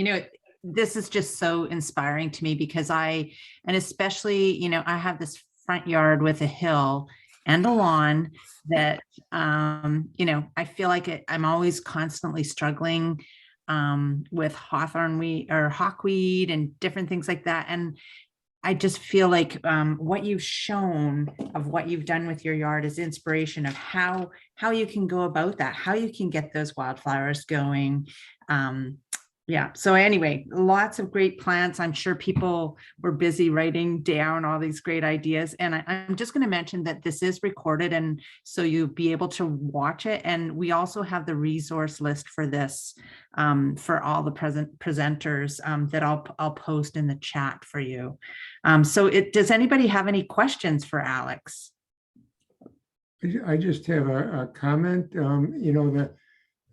This is just so inspiring to me because and especially, I have this front yard with a hill and a lawn that, I feel like I'm always constantly struggling with hawthorn weed or hawkweed and different things like that. And I just feel like what you've shown of what you've done with your yard is inspiration of how you can go about that, how you can get those wildflowers going. Yeah. So anyway, lots of great plants. I'm sure people were busy writing down all these great ideas. And I'm just going to mention that this is recorded. And so you'll be able to watch it. And we also have the resource list for this for all the presenters that I'll post in the chat for you. So does anybody have any questions for Alex? I just have a comment.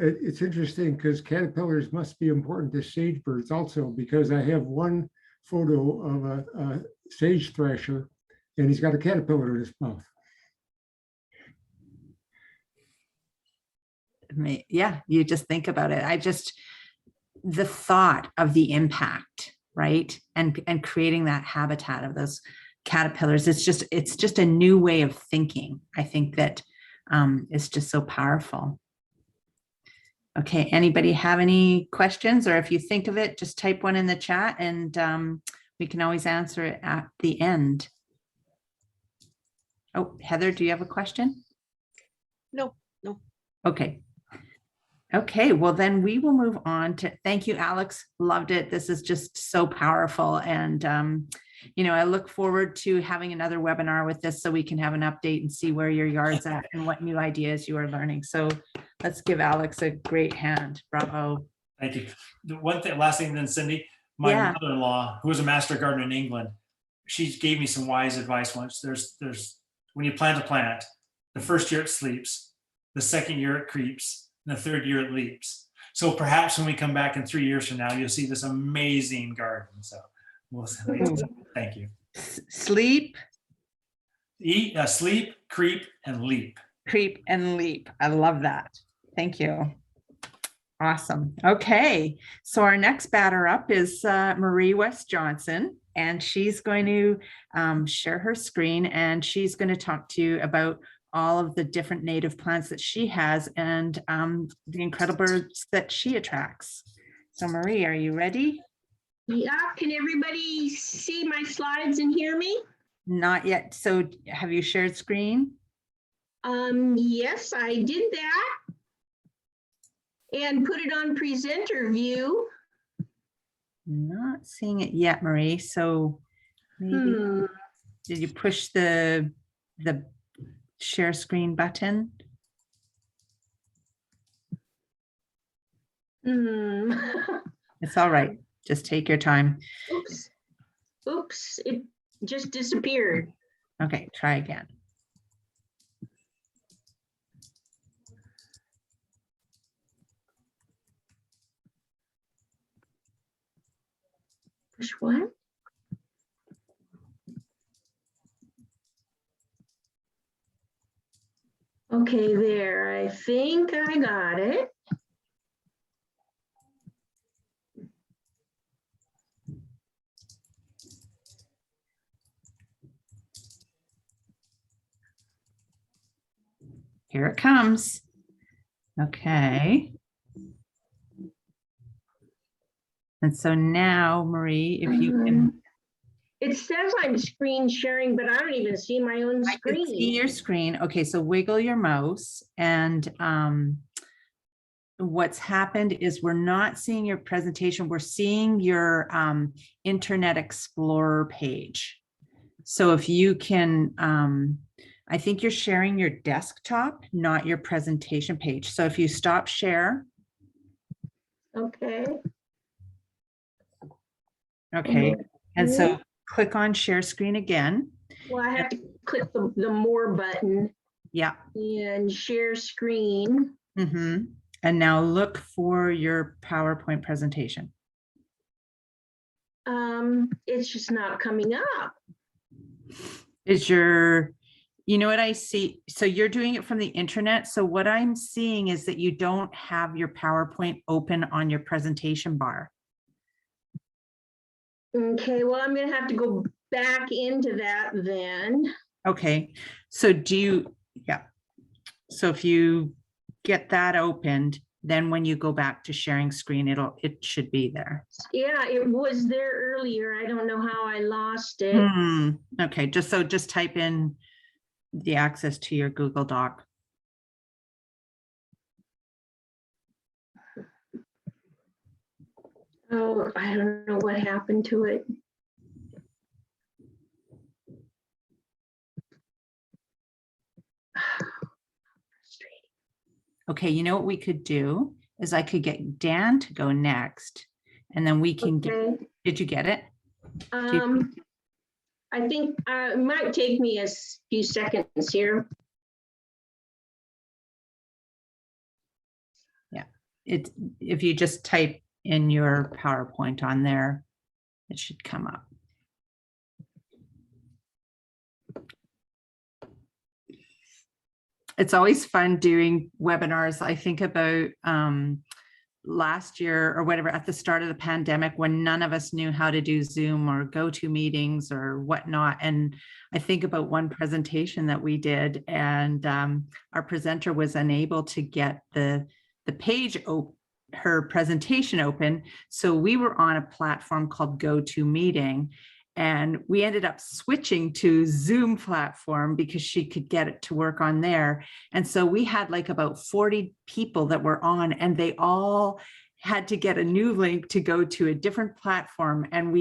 It's interesting because caterpillars must be important to sage birds also, because I have one photo of a sage thrasher and he's got a caterpillar in his mouth. Yeah, you just think about it. The thought of the impact, right? And creating that habitat of those caterpillars, it's just a new way of thinking. I think that is just so powerful. Okay, anybody have any questions? Or if you think of it, just type one in the chat and we can always answer it at the end. Oh, Heather, do you have a question? No. Okay. Okay, well then we will move on to, thank you, Alex. Loved it. This is just so powerful. And, I look forward to having another webinar with this so we can have an update and see where your yard's at and what new ideas you are learning. So let's give Alex a great hand. Bravo. Thank you. The last thing then, Cindy, my mother-in-law, who was a master gardener in England, she gave me some wise advice once. There's when you plant a plant, the first year it sleeps, the second year it creeps, and the third year it leaps. So perhaps when we come back in 3 years from now, you'll see this amazing garden. So thank you. Sleep. Eat, sleep, creep, and leap. Creep and leap. I love that. Thank you. Awesome. Okay. So our next batter up is Marie West Johnson, and she's going to share her screen, and she's going to talk to you about all of the different native plants that she has and the incredible birds that she attracts. So Marie, are you ready? Yeah, can everybody see my slides and hear me? Not yet. So have you shared screen? Yes, I did that. And put it on presenter view. Not seeing it yet, Marie. So maybe did you push the share screen button? It's all right. Just take your time. Oops, it just disappeared. Okay, try again. Push what? Okay, there. I think I got it. Here it comes. Okay. And so now, Marie, if you can. It says I'm screen sharing, but I don't even see my own I can screen. see your screen. Okay, so wiggle your mouse, and what's happened is we're not seeing your presentation. We're seeing your Internet Explorer page. So if you can, I think you're sharing your desktop, not your presentation page. So if you stop share. Okay. Okay, and so click on share screen again. Well, I have to click the more button Yeah. and share screen. Mm-hmm. And now look for your PowerPoint presentation. It's just not coming up. Is your, you know what I see? So you're doing it from the internet. So what I'm seeing is that you don't have your PowerPoint open on your presentation bar. Okay, well, I'm gonna have to go back into that then. Okay, so do you, yeah. So if you get that opened, then when you go back to sharing screen, it should be there. Yeah, it was there earlier. I don't know how I lost it. Okay, just type in the access to your Google Doc. Oh, I don't know what happened to it. Okay, you know what we could do is I could get Dan to go next, and then we can get, Okay. did you get it? I think it might take me a few seconds here. If you just type in your PowerPoint on there, it should come up. It's always fun doing webinars. I think about last year or whatever, at the start of the pandemic, when none of us knew how to do Zoom or GoToMeetings or whatnot. And I think about one presentation that we did, and our presenter was unable to get the page open, her presentation open. So we were on a platform called GoToMeeting, and we ended up switching to Zoom platform because she could get it to work on there. And so we had like about 40 people that were on, and they all had to get a new link to go to a different platform. And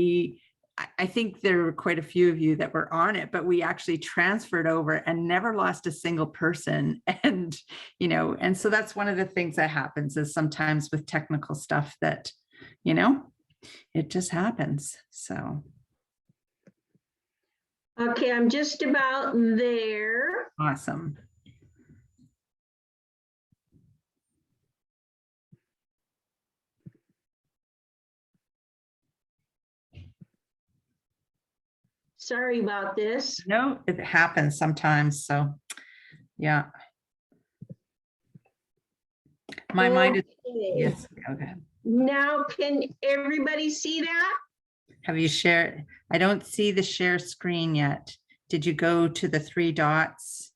I think there were quite a few of you that were on it, but we actually transferred over and never lost a single person. And, you know, and so that's one of the things that happens is sometimes with technical stuff that, you know, it just happens. So. Okay, I'm just about there. Awesome. Sorry about this. No, it happens sometimes. So, yeah. My mind is, Okay. yes, okay. Now, can everybody see that? Have you shared? I don't see the share screen yet. Did you go to the 3 dots?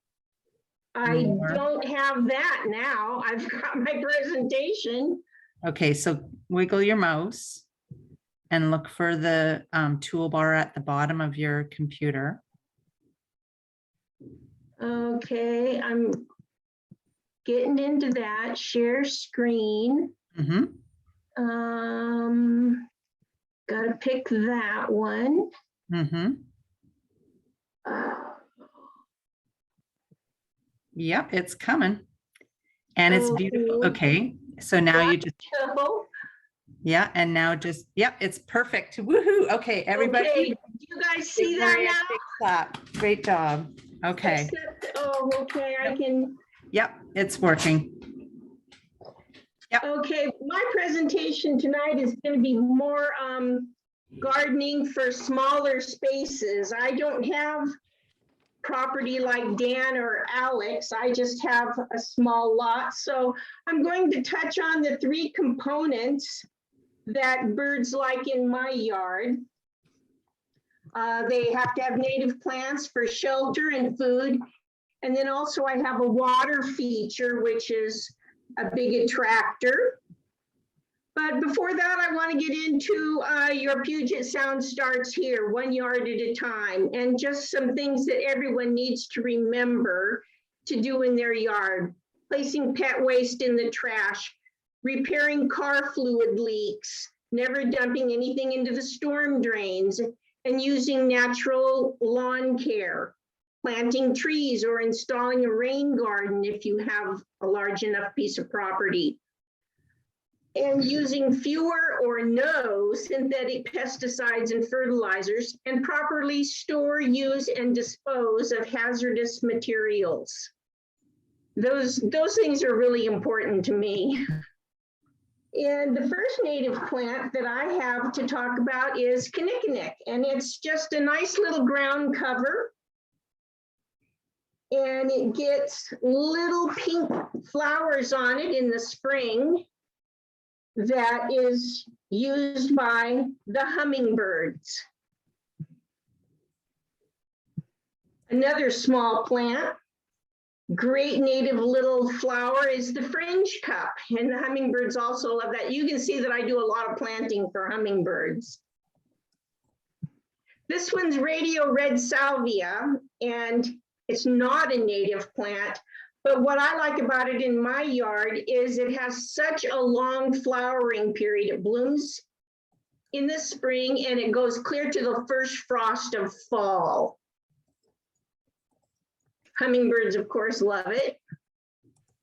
I More. don't have that now. I've got my presentation. Okay, so wiggle your mouse and look for the toolbar at the bottom of your computer. Okay, I'm getting into that. Share screen. Mm-hmm. Gotta pick that one. Mm-hmm. Yep, it's coming. And it's beautiful. Okay, so now you just, yeah, and now just, yep, it's perfect. Woohoo. Okay, everybody. Okay, do you guys see give that Maria a now? big clap. Great job. Okay. Except, oh, okay, I can. Yep, it's working. Okay, my presentation tonight is going to be more gardening for smaller spaces. I don't have property like Dan or Alex. I just have a small lot. So I'm going to touch on the 3 components that birds like in my yard. They have to have native plants for shelter and food. And then also I have a water feature, which is a big attractor. But before that, I want to get into your Puget Sound starts here, 1 yard at a time, and just some things that everyone needs to remember to do in their yard. Placing pet waste in the trash, repairing car fluid leaks, never dumping anything into the storm drains, and using natural lawn care. Planting trees or installing a rain garden if you have a large enough piece of property. And using fewer or no synthetic pesticides and fertilizers, and properly store, use, and dispose of hazardous materials. Those things are really important to me. And the first native plant that I have to talk about is kinnikinick, and it's just a nice little ground cover. And it gets little pink flowers on it in the spring that is used by the hummingbirds. Another small plant, great native little flower, is the fringe cup, and the hummingbirds also love that. You can see that I do a lot of planting for hummingbirds. This one's radio red salvia, and it's not a native plant, but what I like about it in my yard is it has such a long flowering period. It blooms in the spring and it goes clear to the first frost of fall. Hummingbirds, of course, love it.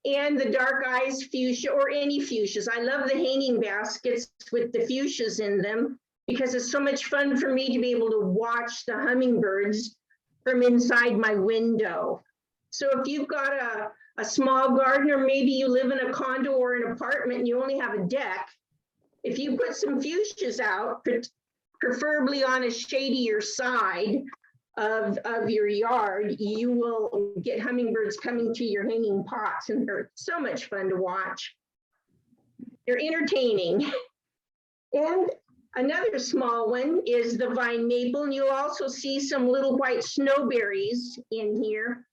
And the dark eyes fuchsia, or any fuchsias. I love the hanging baskets with the fuchsias in them because it's so much fun for me to be able to watch the hummingbirds from inside my window. So if you've got a small garden, or maybe you live in a condo or an apartment and you only have a deck, if you put some fuchsias out, preferably on a shadier side of your yard, you will get hummingbirds coming to your hanging pots, and they're so much fun to watch. They're entertaining. And another small one is the vine maple, and you'll also see some little white snowberries in here.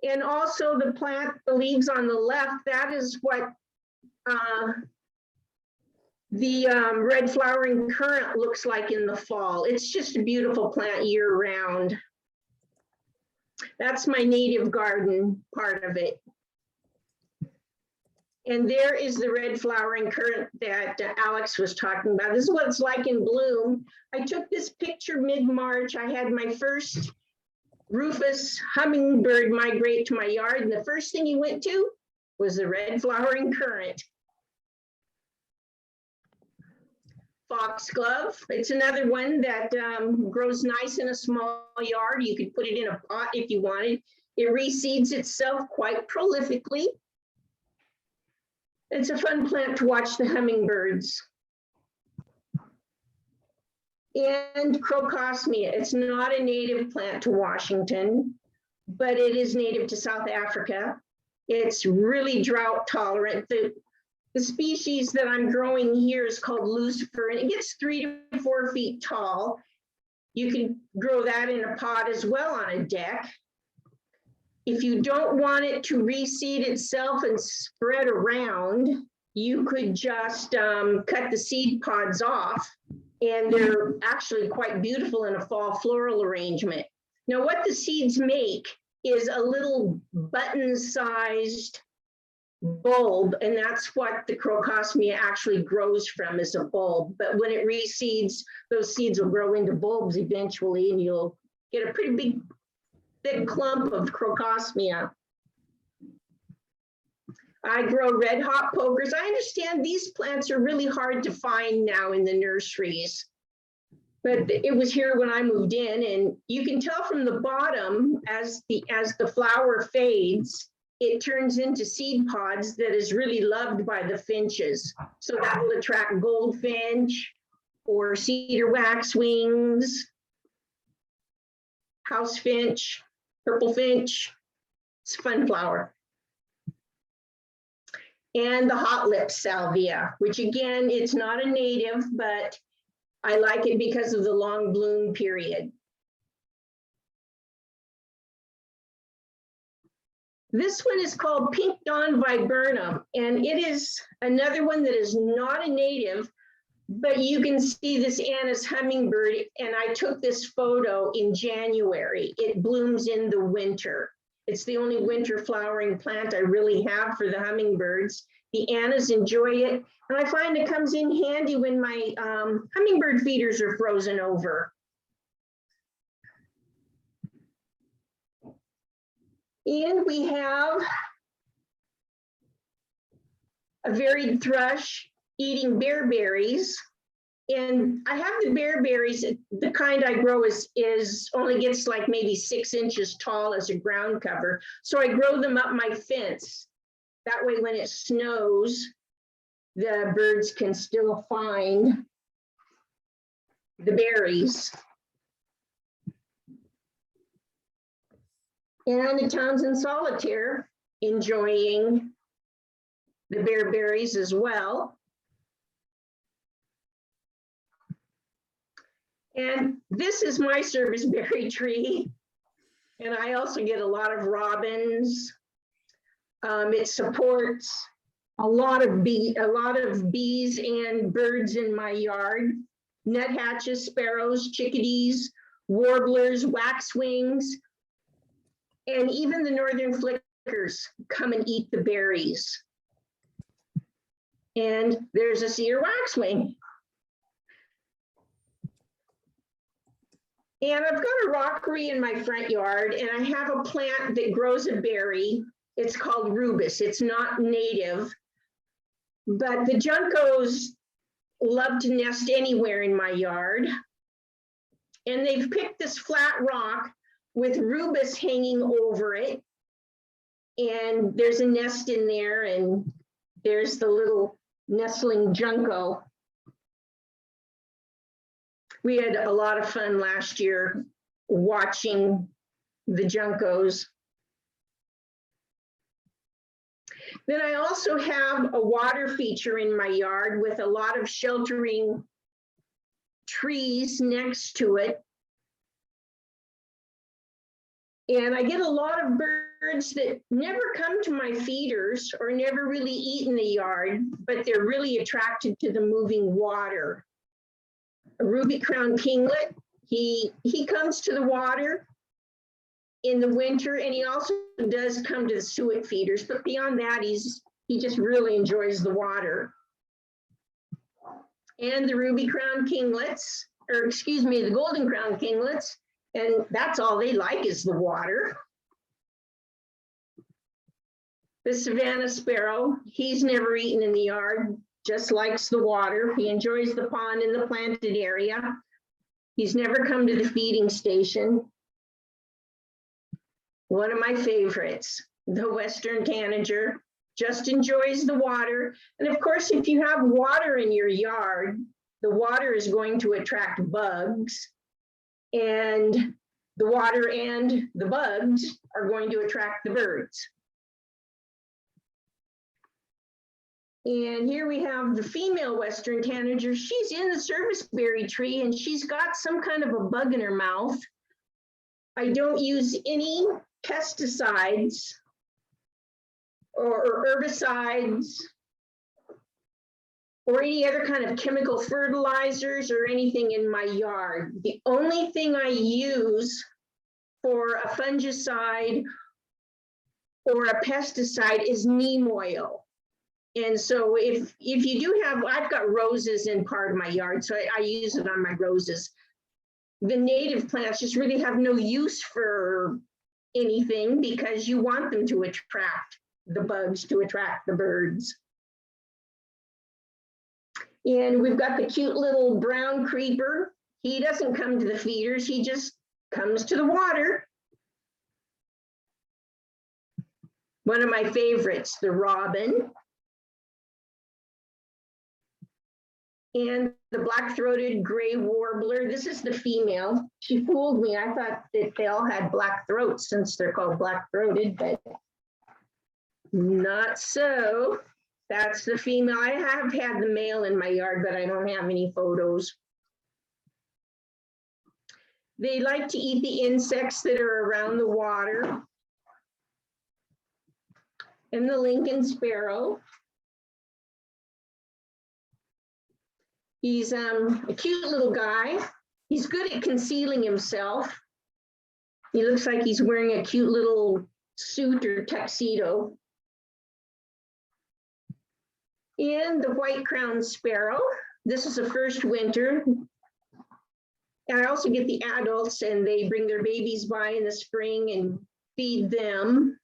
And also the plant, the leaves on the left, that is what the red flowering currant looks like in the fall. It's just a beautiful plant year round. That's my native garden part of it. And there is the red flowering currant that Alex was talking about. This is what it's like in bloom. I took this picture mid-March. I had my first Rufus hummingbird migrate to my yard, and the first thing he went to was the red flowering currant. Foxglove, it's another one that grows nice in a small yard. You could put it in a pot if you wanted. It reseeds itself quite prolifically. It's a fun plant to watch the hummingbirds. And Crocosmia, it's not a native plant to Washington, but it is native to South Africa. It's really drought tolerant. The species that I'm growing here is called Lucifer, and it gets 3 to 4 feet tall. You can grow that in a pot as well on a deck. If you don't want it to reseed itself and spread around, you could just cut the seed pods off, and they're actually quite beautiful in a fall floral arrangement. Now, what the seeds make is a little button-sized bulb, and that's what the Crocosmia actually grows from, is a bulb. But when it reseeds, those seeds will grow into bulbs eventually, and you'll get a pretty big, thick clump of Crocosmia. I grow red hot pokers. I understand these plants are really hard to find now in the nurseries, but it was here when I moved in, and you can tell from the bottom as the flower fades, it turns into seed pods that is really loved by the finches. So that will attract goldfinch or cedar waxwings, house finch, purple finch. It's a fun flower. And the hot lip salvia, which again, it's not a native, but I like it because of the long bloom period. This one is called Pink Dawn Viburnum, and it is another one that is not a native, but you can see this Anna's hummingbird, and I took this photo in January. It blooms in the winter. It's the only winter flowering plant I really have for the hummingbirds. The Annas enjoy it, and I find it comes in handy when my hummingbird feeders are frozen over. And we have a varied thrush eating bearberries, And I have the bearberries. The kind I grow is only gets like maybe 6 inches tall as a ground cover. So I grow them up my fence. That way, when it snows, the birds can still find the berries. And the Townsend solitaire enjoying the bearberries as well. And this is my service berry tree. And I also get a lot of robins. It supports a lot of bees and birds in my yard. Nuthatches, sparrows, chickadees, warblers, waxwings, and even the northern flickers come and eat the berries. And there's a cedar waxwing. And I've got a rockery in my front yard, and I have a plant that grows a berry. It's called rubus. It's not native, but the juncos love to nest anywhere in my yard. And they've picked this flat rock with rubus hanging over it. And there's a nest in there, and there's the little nestling junco. We had a lot of fun last year watching the juncos. Then I also have a water feature in my yard with a lot of sheltering trees next to it. And I get a lot of birds that never come to my feeders or never really eat in the yard, but they're really attracted to the moving water. A ruby-crowned kinglet, he comes to the water in the winter, and he also does come to the suet feeders, but beyond that, he just really enjoys the water. And the ruby-crowned kinglets, or excuse me, the golden-crowned kinglets, and that's all they like is the water. The Savannah sparrow, he's never eaten in the yard, just likes the water. He enjoys the pond in the planted area. He's never come to the feeding station. One of my favorites, the Western tanager, just enjoys the water. And of course, if you have water in your yard, the water is going to attract bugs, and the water and the bugs are going to attract the birds. And here we have the female Western tanager. She's in the serviceberry tree, and she's got some kind of a bug in her mouth. I don't use any pesticides or herbicides or any other kind of chemical fertilizers or anything in my yard. The only thing I use for a fungicide or a pesticide is neem oil. And so if you do have, I've got roses in part of my yard, so I use it on my roses. The native plants just really have no use for anything because you want them to attract the bugs, to attract the birds. And we've got the cute little brown creeper. He doesn't come to the feeders, he just comes to the water. One of my favorites, the robin. And the black-throated gray warbler. This is the female. She fooled me. I thought that they all had black throats since they're called black-throated, but not so. That's the female. I have had the male in my yard, but I don't have any photos. They like to eat the insects that are around the water. And the Lincoln sparrow. He's a cute little guy. He's good at concealing himself. He looks like he's wearing a cute little suit or tuxedo. And the white-crowned sparrow. This is the first winter. And I also get the adults, and they bring their babies by in the spring and feed them.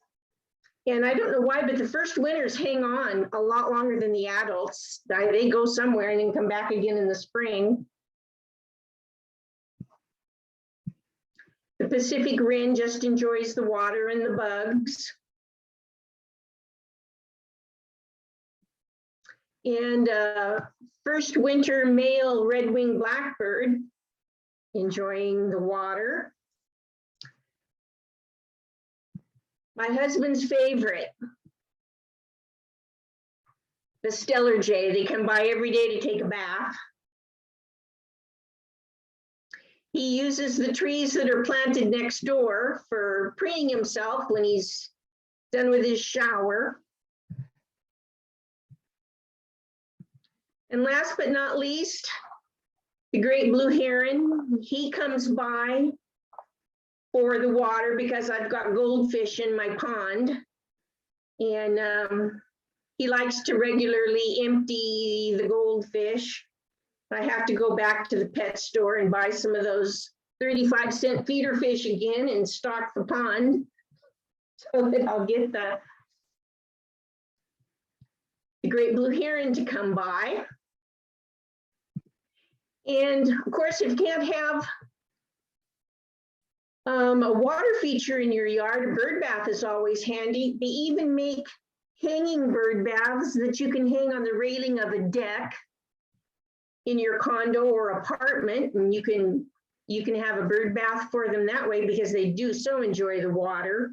And I don't know why, but the first winters hang on a lot longer than the adults. They go somewhere and then come back again in the spring. The Pacific wren just enjoys the water and the bugs. And first winter male red-winged blackbird enjoying the water. My husband's favorite, the Stellar Jay. They come by every day to take a bath. He uses the trees that are planted next door for preening himself when he's done with his shower. And last but not least, the great blue heron. He comes by for the water because I've got goldfish in my pond. And he likes to regularly empty the goldfish. I have to go back to the pet store and buy some of those 35-cent feeder fish again and stock the pond so that I'll get the great blue heron to come by. And of course, if you can't have a water feature in your yard, a bird bath is always handy. They even make hanging bird baths that you can hang on the railing of a deck in your condo or apartment, and you can have a bird bath for them that way because they do so enjoy the water.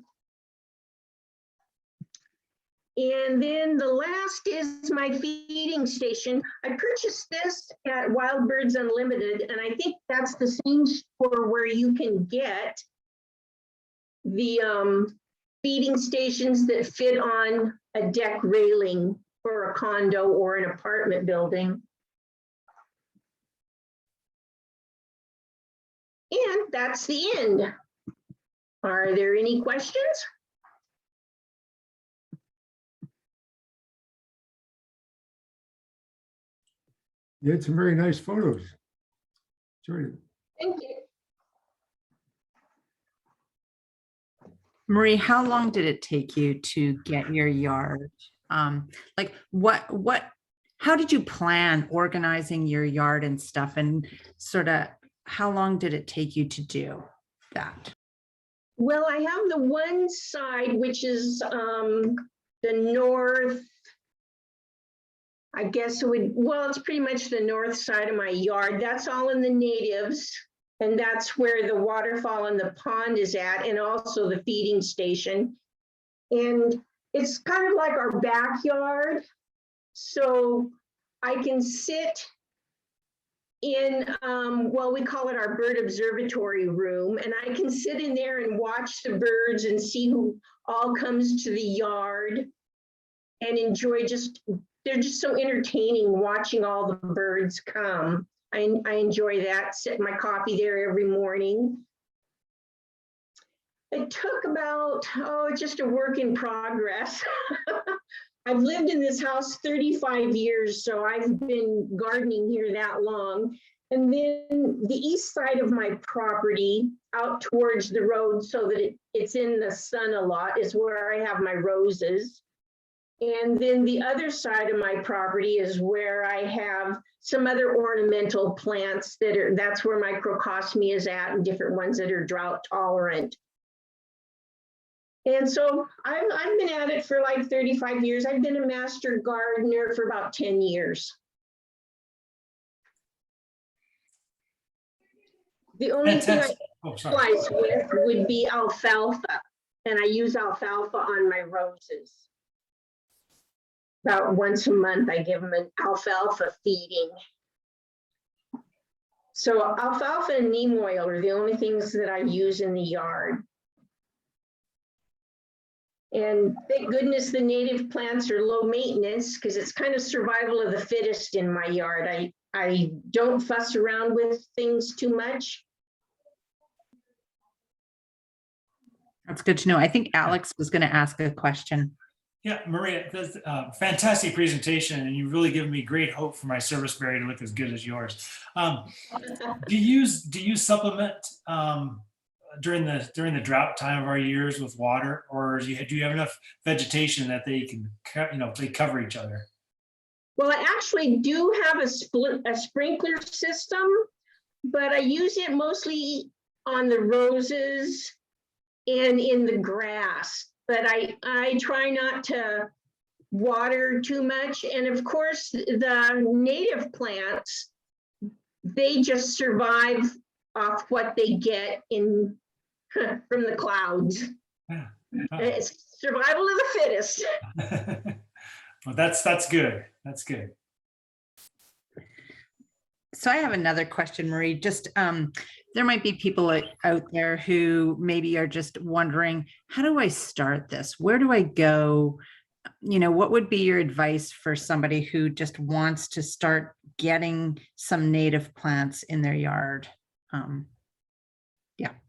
And then the last is my feeding station. I purchased this at Wild Birds Unlimited, and I think that's the same store where you can get the feeding stations that fit on a deck railing for a condo or an apartment building. And that's the end. Are there any questions? You had some very nice photos. Enjoyed it. Thank you. Marie, how long did it take you to get your yard? Like how did you plan organizing your yard and stuff, and sort of how long did it take you to do that? Well, I have the one side, which is the north, I guess it would, well, it's pretty much the north side of my yard. That's all in the natives. And that's where the waterfall and the pond is at, and also the feeding station. And it's kind of like our backyard. So I can sit in, well, we call it our bird observatory room. And I can sit in there and watch the birds and see who all comes to the yard and enjoy they're just so entertaining watching all the birds come. I enjoy that, sit my coffee there every morning. It took about, just a work in progress. I've lived in this house 35 years, so I've been gardening here that long. And then the east side of my property out towards the road so that it's in the sun a lot is where I have my roses. And then the other side of my property is where I have some other ornamental plants that's where my crocosmia is at, and different ones that are drought tolerant. And so I've been at it for like 35 years. I've been a master gardener for about 10 years. The only thing I splice with would be alfalfa, and I use alfalfa on my roses. About once a month, I give them an alfalfa feeding. So alfalfa and neem oil are the only things that I use in the yard. And thank goodness the native plants are low maintenance, because it's kind of survival of the fittest in my yard. I don't fuss around with things too much. That's good to know. I think Alex was going to ask a question. Yeah, Maria, that's a fantastic presentation, and you've really given me great hope for my service berry to look as good as yours. Do you supplement during the drought time of our years with water, or do you have enough vegetation that they can they cover each other? Well, I actually do have a sprinkler system, but I use it mostly on the roses and in the grass. But I try not to water too much. And of course, the native plants, they just survive off what they get in from the clouds. Yeah. It's survival of the fittest. Well, that's good. That's good. So I have another question, Marie. Just there might be people out there who maybe are just wondering, how do I start this? Where do I go? What would be your advice for somebody who just wants to start getting some native plants in their yard?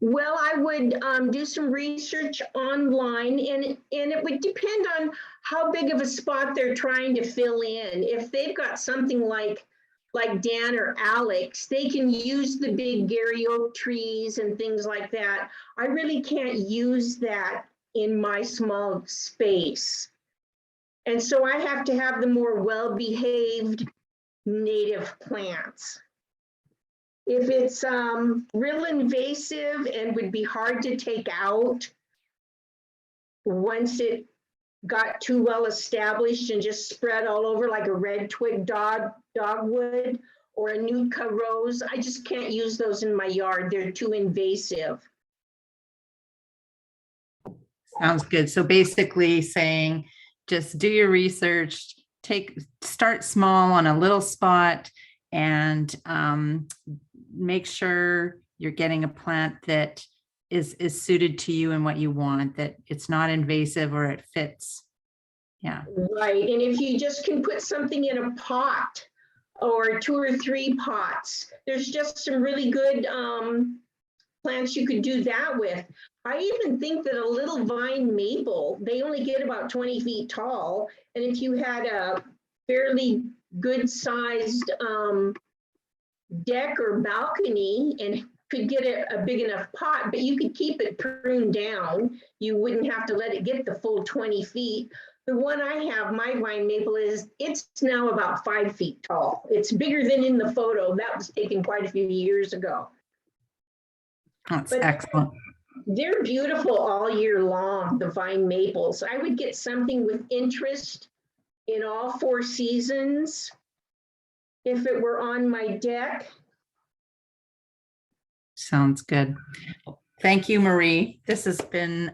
Well, I would do some research online, and it would depend on how big of a spot they're trying to fill in. If they've got something like Dan or Alex, they can use the big Gary oak trees and things like that. I really can't use that in my small space. And so I have to have the more well-behaved native plants. If it's real invasive and would be hard to take out once it got too well established and just spread all over like a red twig dogwood or a Nootka rose, I just can't use those in my yard. They're too invasive. Sounds good. So basically saying, just do your research, start small on a little spot, and make sure you're getting a plant that is suited to you and what you want, that it's not invasive or it fits. Yeah. Right. And if you just can put something in a pot or 2 or 3 pots, there's just some really good plants you could do that with. I even think that a little vine maple, they only get about 20 feet tall. And if you had a fairly good sized deck or balcony and could get a big enough pot, but you could keep it pruned down. You wouldn't have to let it get the full 20 feet. The one I have, my vine maple, it's now about 5 feet tall. It's bigger than in the photo. That was taken quite a few years ago. That's excellent. They're beautiful all year long, the vine maples. I would get something with interest in all 4 seasons if it were on my deck. Sounds good. Thank you, Marie. This has been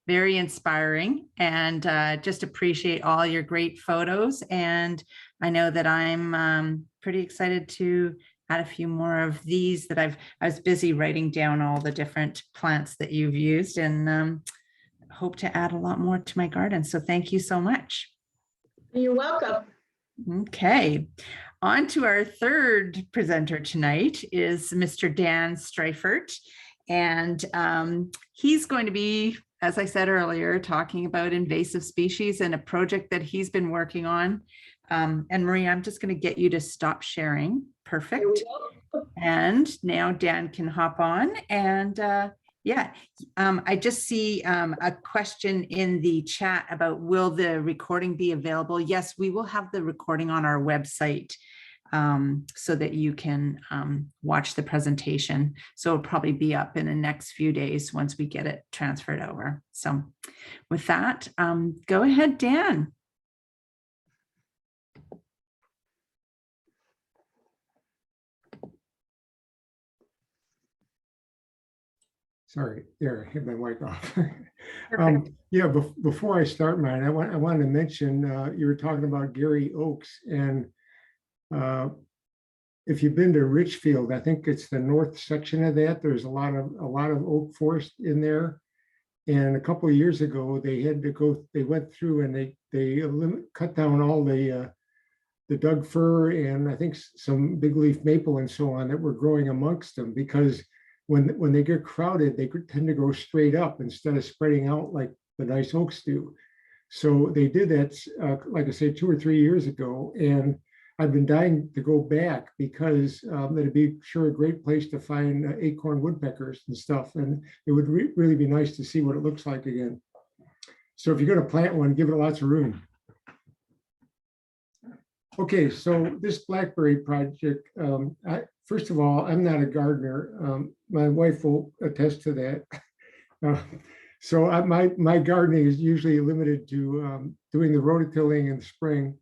very inspiring, and just appreciate all your great photos. And I know that I'm pretty excited to add a few more of these that I was busy writing down all the different plants that you've used, and hope to add a lot more to my garden. So thank you so much. You're welcome. Okay. On to our third presenter tonight is Mr. Dan Streifert. And he's going to be, as I said earlier, talking about invasive species and a project that he's been working on. And Marie, I'm just going to get you to stop sharing. Perfect. And now Dan can hop on. And I just see a question in the chat about, will the recording be available? Yes, we will have the recording on our website so that you can watch the presentation. So it'll probably be up in the next few days once we get it transferred over. So with that, go ahead, Dan. Sorry, there, I hit my mic off. Perfect. Before I start mine, I wanted to mention, you were talking about Gary Oaks, and if you've been to Richfield, I think it's the north section of that. There's a lot of oak forest in there. And a couple of years ago, they went through and they cut down all the Doug fir and I think some big leaf maple and so on that were growing amongst them, because when they get crowded, they tend to go straight up instead of spreading out like the nice oaks do. So they did that, like I say, 2 or 3 years ago, and I've been dying to go back because it'd be sure a great place to find acorn woodpeckers and stuff. And it would really be nice to see what it looks like again. So if you're going to plant one, give it lots of room. Okay, so this blackberry project, first of all, I'm not a gardener. My wife will attest to that. So my gardening is usually limited to doing the rototilling in the spring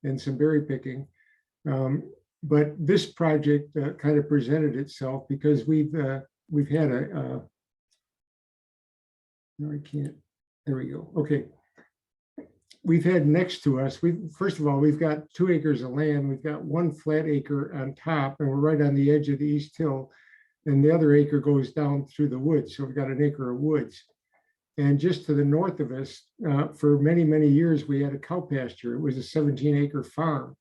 and some berry picking. But this project kind of presented itself because we've had a, no, I can't, there we go. Okay. We've had next to us, first of all, we've got 2 acres of land. We've got 1 flat acre on top, and we're right on the edge of the East Hill. And the other acre goes down through the woods. So we've got an acre of woods. And just to the north of us, for many, many years, we had a cow pasture. It was a 17-acre farm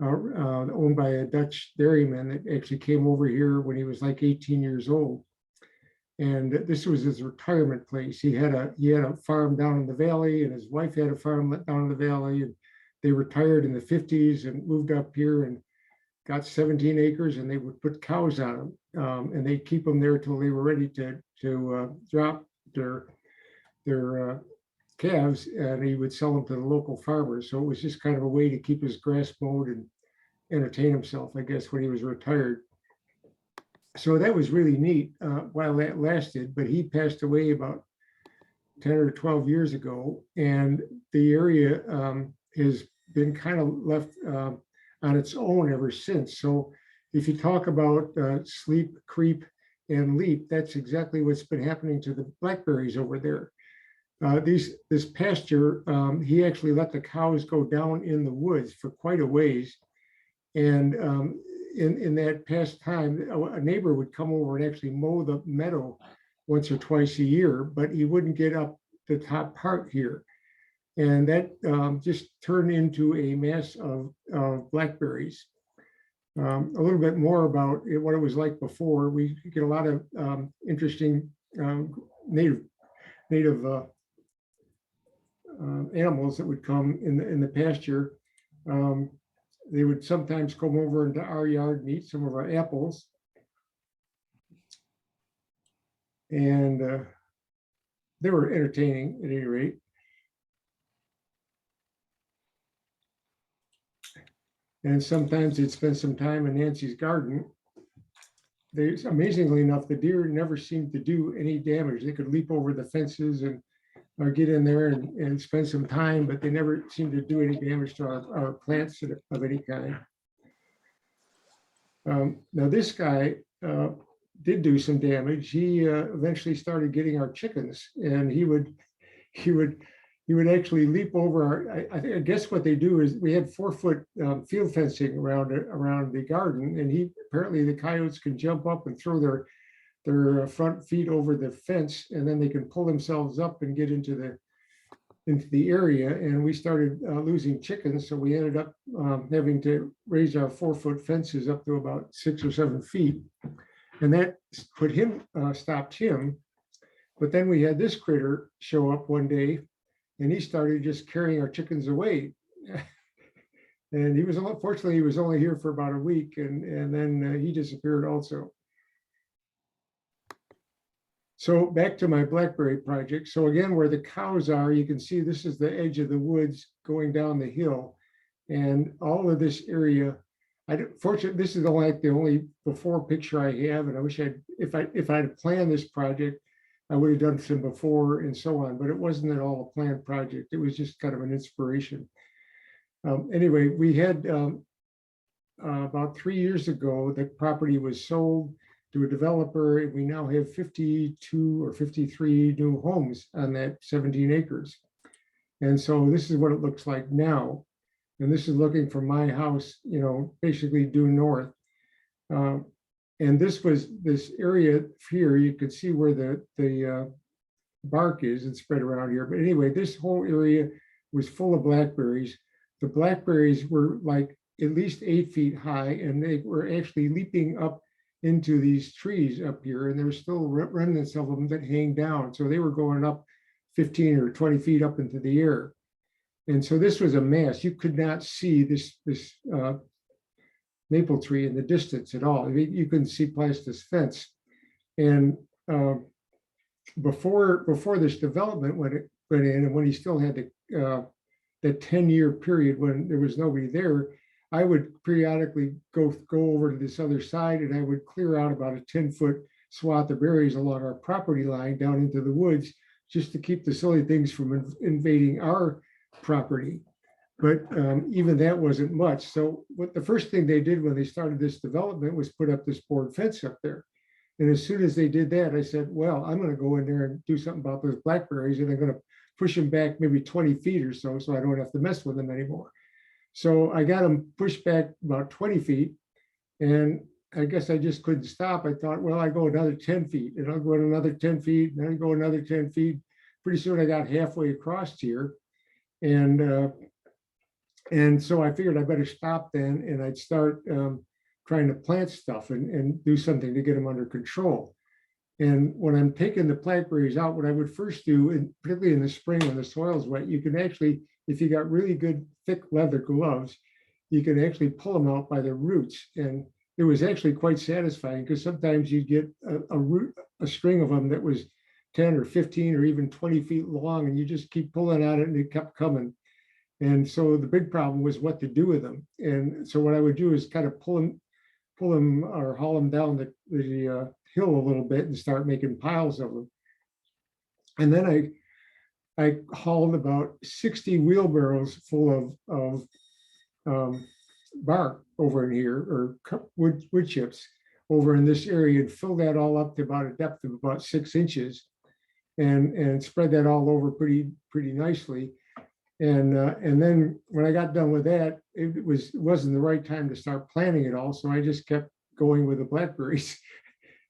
owned by a Dutch dairyman that actually came over here when he was like 18 years old. And this was his retirement place. He had a farm down in the valley, and his wife had a farm down in the valley. And they retired in the 50s and moved up here and got 17 acres, and they would put cows on them, and they'd keep them there till they were ready to drop their calves, and he would sell them to the local farmers. So it was just kind of a way to keep his grass mowed and entertain himself, I guess, when he was retired. So that was really neat while that lasted, but he passed away about 10 or 12 years ago, and the area has been kind of left on its own ever since. So if you talk about sleep, creep, and leap, that's exactly what's been happening to the blackberries over there. This pasture, he actually let the cows go down in the woods for quite a ways. And in that past time, a neighbor would come over and actually mow the meadow once or twice a year, but he wouldn't get up the top part here. And that just turned into a mass of blackberries. A little bit more about what it was like before. We get a lot of interesting native animals that would come in the pasture. They would sometimes come over into our yard and eat some of our apples. And they were entertaining at any rate. And sometimes they'd spend some time in Nancy's garden. Amazingly enough, the deer never seemed to do any damage. They could leap over the fences and get in there and spend some time, but they never seemed to do any damage to our plants of any kind. Now this guy did do some damage. He eventually started getting our chickens, and he would actually leap over I guess what they do is we had 4-foot field fencing around the garden, and apparently the coyotes can jump up and throw their front feet over the fence, and then they can pull themselves up and get into the area. And we started losing chickens, so we ended up having to raise our 4-foot fences up to about 6 or 7 feet, and that stopped him. But then we had this critter show up one day, and he started just carrying our chickens away. And fortunately, he was only here for about a week, and then he disappeared also. So back to my blackberry project. So again, where the cows are, you can see this is the edge of the woods going down the hill. And all of this area, fortunately, this is the only before picture I have. And I wish if I had planned this project, I would have done some before and so on, but it wasn't at all a planned project. It was just kind of an inspiration. Anyway, we had about 3 years ago, the property was sold to a developer. We now have 52 or 53 new homes on that 17 acres. And so this is what it looks like now. And this is looking from my house, basically due north. And this area here, you could see where the bark is and spread around here. But anyway, this whole area was full of blackberries. The blackberries were like at least 8 feet high, and they were actually leaping up into these trees up here, and there's still remnants of them that hang down. So they were going up 15 or 20 feet up into the air. And so this was a mess. You could not see this maple tree in the distance at all. You couldn't see past this fence. And before this development, when it went in, and when he still had that 10-year period when there was nobody there, I would periodically go over to this other side, and I would clear out about a 10-foot swath of berries along our property line down into the woods, just to keep the silly things from invading our property. But even that wasn't much. So what the first thing they did when they started this development was put up this board fence up there. And as soon as they did that, I said, well, I'm going to go in there and do something about those blackberries, and I'm going to push them back maybe 20 feet or so I don't have to mess with them anymore. So I got them pushed back about 20 feet, and I guess I just couldn't stop. I thought, well, I go another 10 feet, and I'll go another 10 feet, and then I go another 10 feet. Pretty soon I got halfway across here. And so I figured I better stop then, and I'd start trying to plant stuff and do something to get them under control. And when I'm taking the blackberries out, what I would first do, and particularly in the spring when the soil's wet, you can actually, if you got really good thick leather gloves, you can actually pull them out by the roots. And it was actually quite satisfying, because sometimes you'd get a string of them that was 10 or 15 or even 20 feet long, and you just keep pulling at it and it kept coming. And so the big problem was what to do with them. And so what I would do is kind of pull them or haul them down the hill a little bit and start making piles of them. And then I hauled about 60 wheelbarrows full of bark over in here, or wood chips over in this area, and filled that all up to about a depth of about 6 inches, and spread that all over pretty nicely. And then when I got done with that, it wasn't the right time to start planting it all. So I just kept going with the blackberries.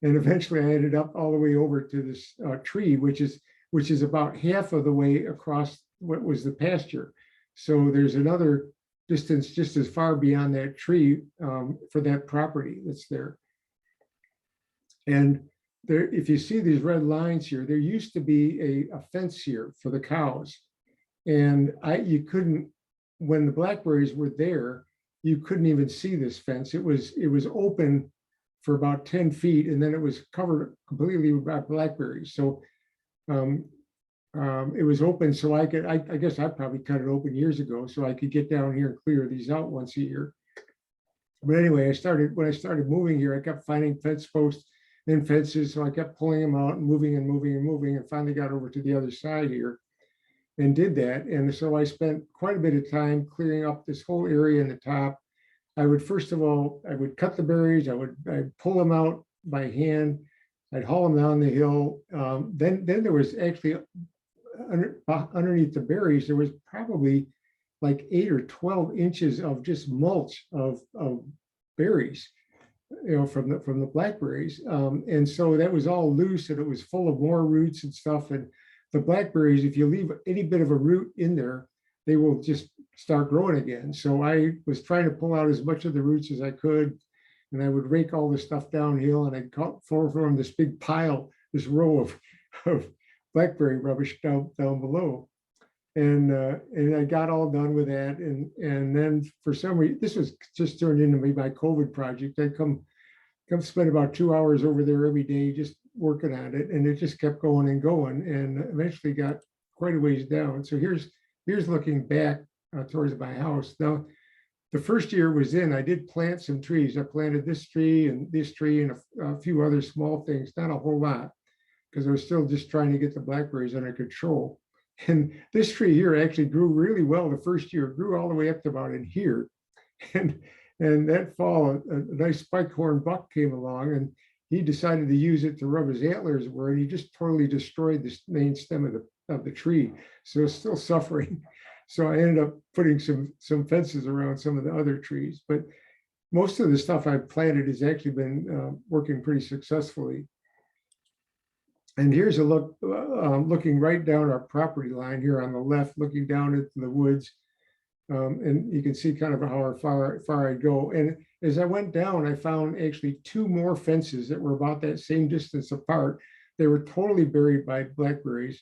And eventually I ended up all the way over to this tree, which is about half of the way across what was the pasture. So there's another distance just as far beyond that tree for that property that's there. And there, if you see these red lines here, there used to be a fence here for the cows. And you couldn't, when the blackberries were there, you couldn't even see this fence. It was open for about 10 feet, and then it was covered completely by blackberries. So it was open, so I guess I probably cut it open years ago, so I could get down here and clear these out once a year. But anyway, when I started moving here, I kept finding fence posts and fences, so I kept pulling them out and moving, and finally got over to the other side here and did that. And so I spent quite a bit of time clearing up this whole area in the top. I would, first of all, I would cut the berries. I'd pull them out by hand. I'd haul them down the hill. Then there was actually underneath the berries, there was probably like 8 or 12 inches of just mulch of berries, from the blackberries. And so that was all loose, and it was full of more roots and stuff. And the blackberries, if you leave any bit of a root in there, they will just start growing again. So I was trying to pull out as much of the roots as I could, and I would rake all the stuff downhill, and I'd form this big pile, this row of blackberry rubbish down below. And I got all done with that. And then for some reason, this was just turned into my COVID project. I'd come spend about 2 hours over there every day, just working on it. And it just kept going and going, and eventually got quite a ways down. So here's looking back towards my house. Now, the first year was in, I did plant some trees. I planted this tree and a few other small things, not a whole lot, because I was still just trying to get the blackberries under control. And this tree here actually grew really well the first year. It grew all the way up to about in here. And that fall, a nice spike-horn buck came along, and he decided to use it to rub his antlers where, and he just totally destroyed the main stem of the tree. So it's still suffering. So I ended up putting some fences around some of the other trees. But most of the stuff I've planted has actually been working pretty successfully. And here's a look, looking right down our property line here on the left, looking down into the woods. And you can see kind of how far I go. And as I went down, I found actually 2 more fences that were about that same distance apart. They were totally buried by blackberries.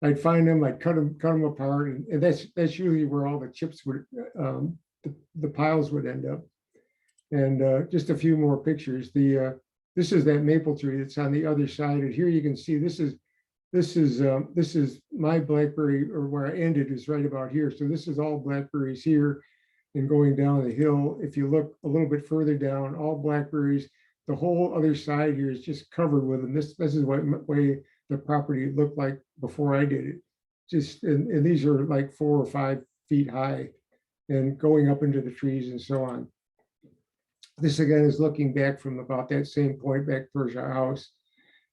I'd find them, I'd cut them apart, and that's usually where all the chips would, the piles would end up. And just a few more pictures. This is that maple tree that's on the other side, and here you can see this is my blackberry, or where I ended is right about here. So this is all blackberries here, and going down the hill. If you look a little bit further down, all blackberries. The whole other side here is just covered with them. This is what way the property looked like before I did it. Just and these are like 4 or 5 feet high, and going up into the trees and so on. This again is looking back from about that same point back towards our house.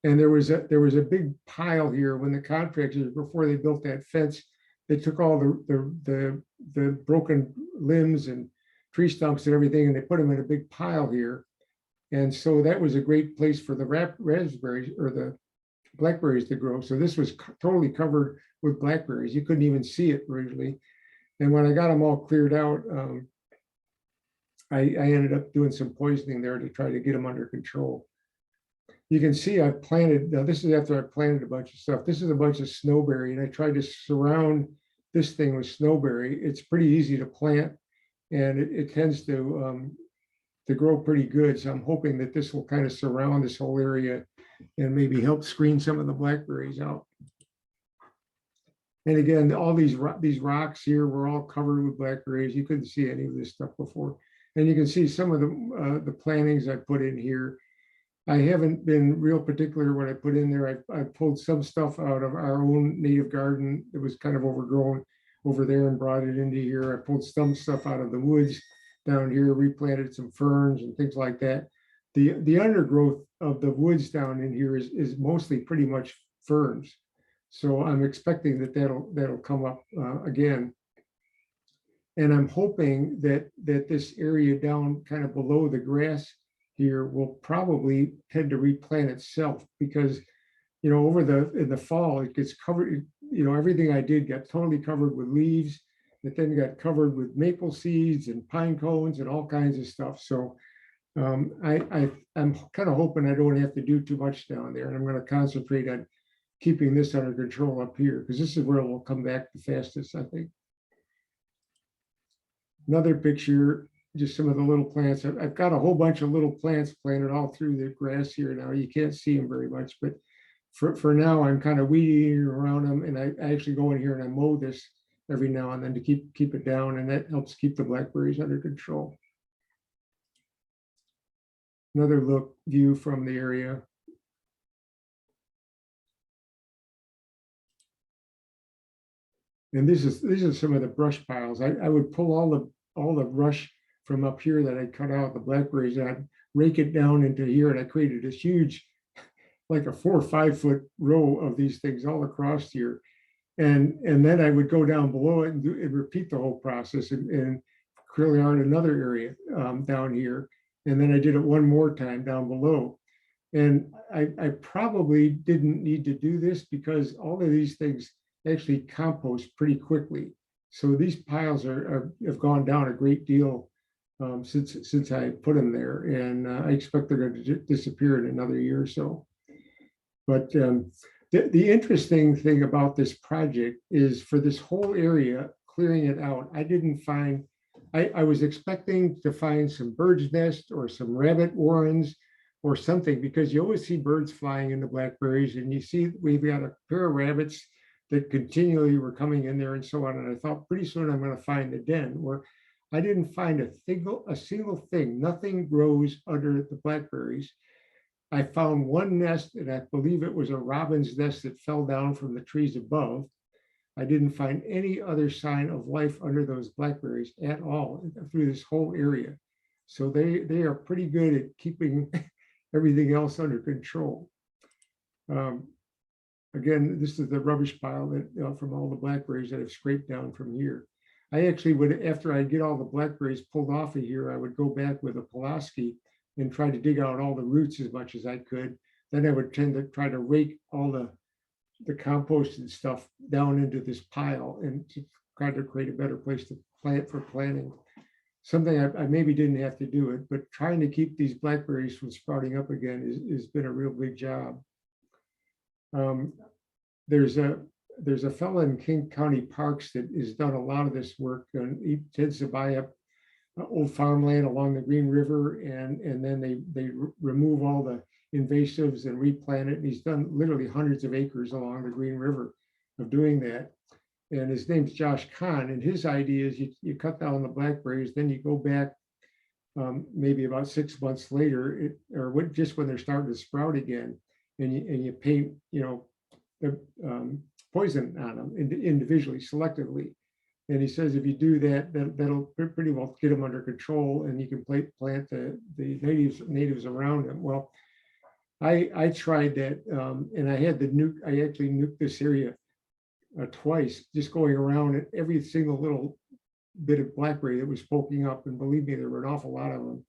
And there was a big pile here when the contractors, before they built that fence, they took all the broken limbs and tree stumps and everything, and they put them in a big pile here. And so that was a great place for the raspberries or the blackberries to grow. So this was totally covered with blackberries. You couldn't even see it originally. And when I got them all cleared out, I ended up doing some poisoning there to try to get them under control. You can see I've planted, now this is after I planted a bunch of stuff. This is a bunch of snowberry, and I tried to surround this thing with snowberry. It's pretty easy to plant, and it tends to grow pretty good. So I'm hoping that this will kind of surround this whole area and maybe help screen some of the blackberries out. And again, all these rocks here were all covered with blackberries. You couldn't see any of this stuff before. And you can see some of the plantings I put in here. I haven't been real particular what I put in there. I pulled some stuff out of our own native garden that was kind of overgrown over there and brought it into here. I pulled some stuff out of the woods down here, replanted some ferns and things like that. The undergrowth of the woods down in here is mostly pretty much ferns. So I'm expecting that'll come up again. And I'm hoping that this area down kind of below the grass here will probably tend to replant itself, because, you know, in the fall, it gets covered, you know, everything I did got totally covered with leaves. It then got covered with maple seeds and pine cones and all kinds of stuff. So I'm kind of hoping I don't have to do too much down there, and I'm going to concentrate on keeping this under control up here, because this is where it will come back the fastest, I think. Another picture, just some of the little plants. I've got a whole bunch of little plants planted all through the grass here now. You can't see them very much, but for now, I'm kind of weeding around them, and I actually go in here and I mow this every now and then to keep it down, and that helps keep the blackberries under control. Another view from the area. And these are some of the brush piles. I would pull all the brush from up here that I cut out, the blackberries, and I'd rake it down into here, and I created this huge, like a 4 or 5 foot row of these things all across here. And then I would go down below it and repeat the whole process and clearly out another area down here. And then I did it one more time down below. And I probably didn't need to do this, because all of these things actually compost pretty quickly. So these piles have gone down a great deal since I put them there, and I expect they're going to disappear in another year or so. But the interesting thing about this project is, for this whole area, clearing it out, I didn't find, I was expecting to find some bird's nest or some rabbit warrens or something, because you always see birds flying in the blackberries, and you see we've got a pair of rabbits that continually were coming in there and so on. And I thought pretty soon I'm going to find the den, where I didn't find a single thing. Nothing grows under the blackberries. I found one nest, and I believe it was a robin's nest that fell down from the trees above. I didn't find any other sign of life under those blackberries at all through this whole area. So they are pretty good at keeping everything else under control. Again, this is the rubbish pile that from all the blackberries that I've scraped down from here. I actually would, after I get all the blackberries pulled off of here, I would go back with a Pulaski and try to dig out all the roots as much as I could. Then I would tend to try to rake all the compost and stuff down into this pile and to try to create a better place to plant for planting. Something I maybe didn't have to do it, but trying to keep these blackberries from sprouting up again has been a real big job. There's there's a fellow in King County Parks that has done a lot of this work, and he tends to buy up old farmland along the Green River, and then they remove all the invasives and replant it. And he's done literally hundreds of acres along the Green River of doing that. And his name's Josh Kahn, and his idea is you cut down the blackberries, then you go back maybe about 6 months later, just when they're starting to sprout again, and you paint, the poison on them individually, selectively. And he says if you do that, that'll pretty well get them under control, and you can plant the natives around them. Well, I tried that, and I had I actually nuked this area twice, just going around at every single little bit of blackberry that was poking up, and believe me, there were an awful lot of them.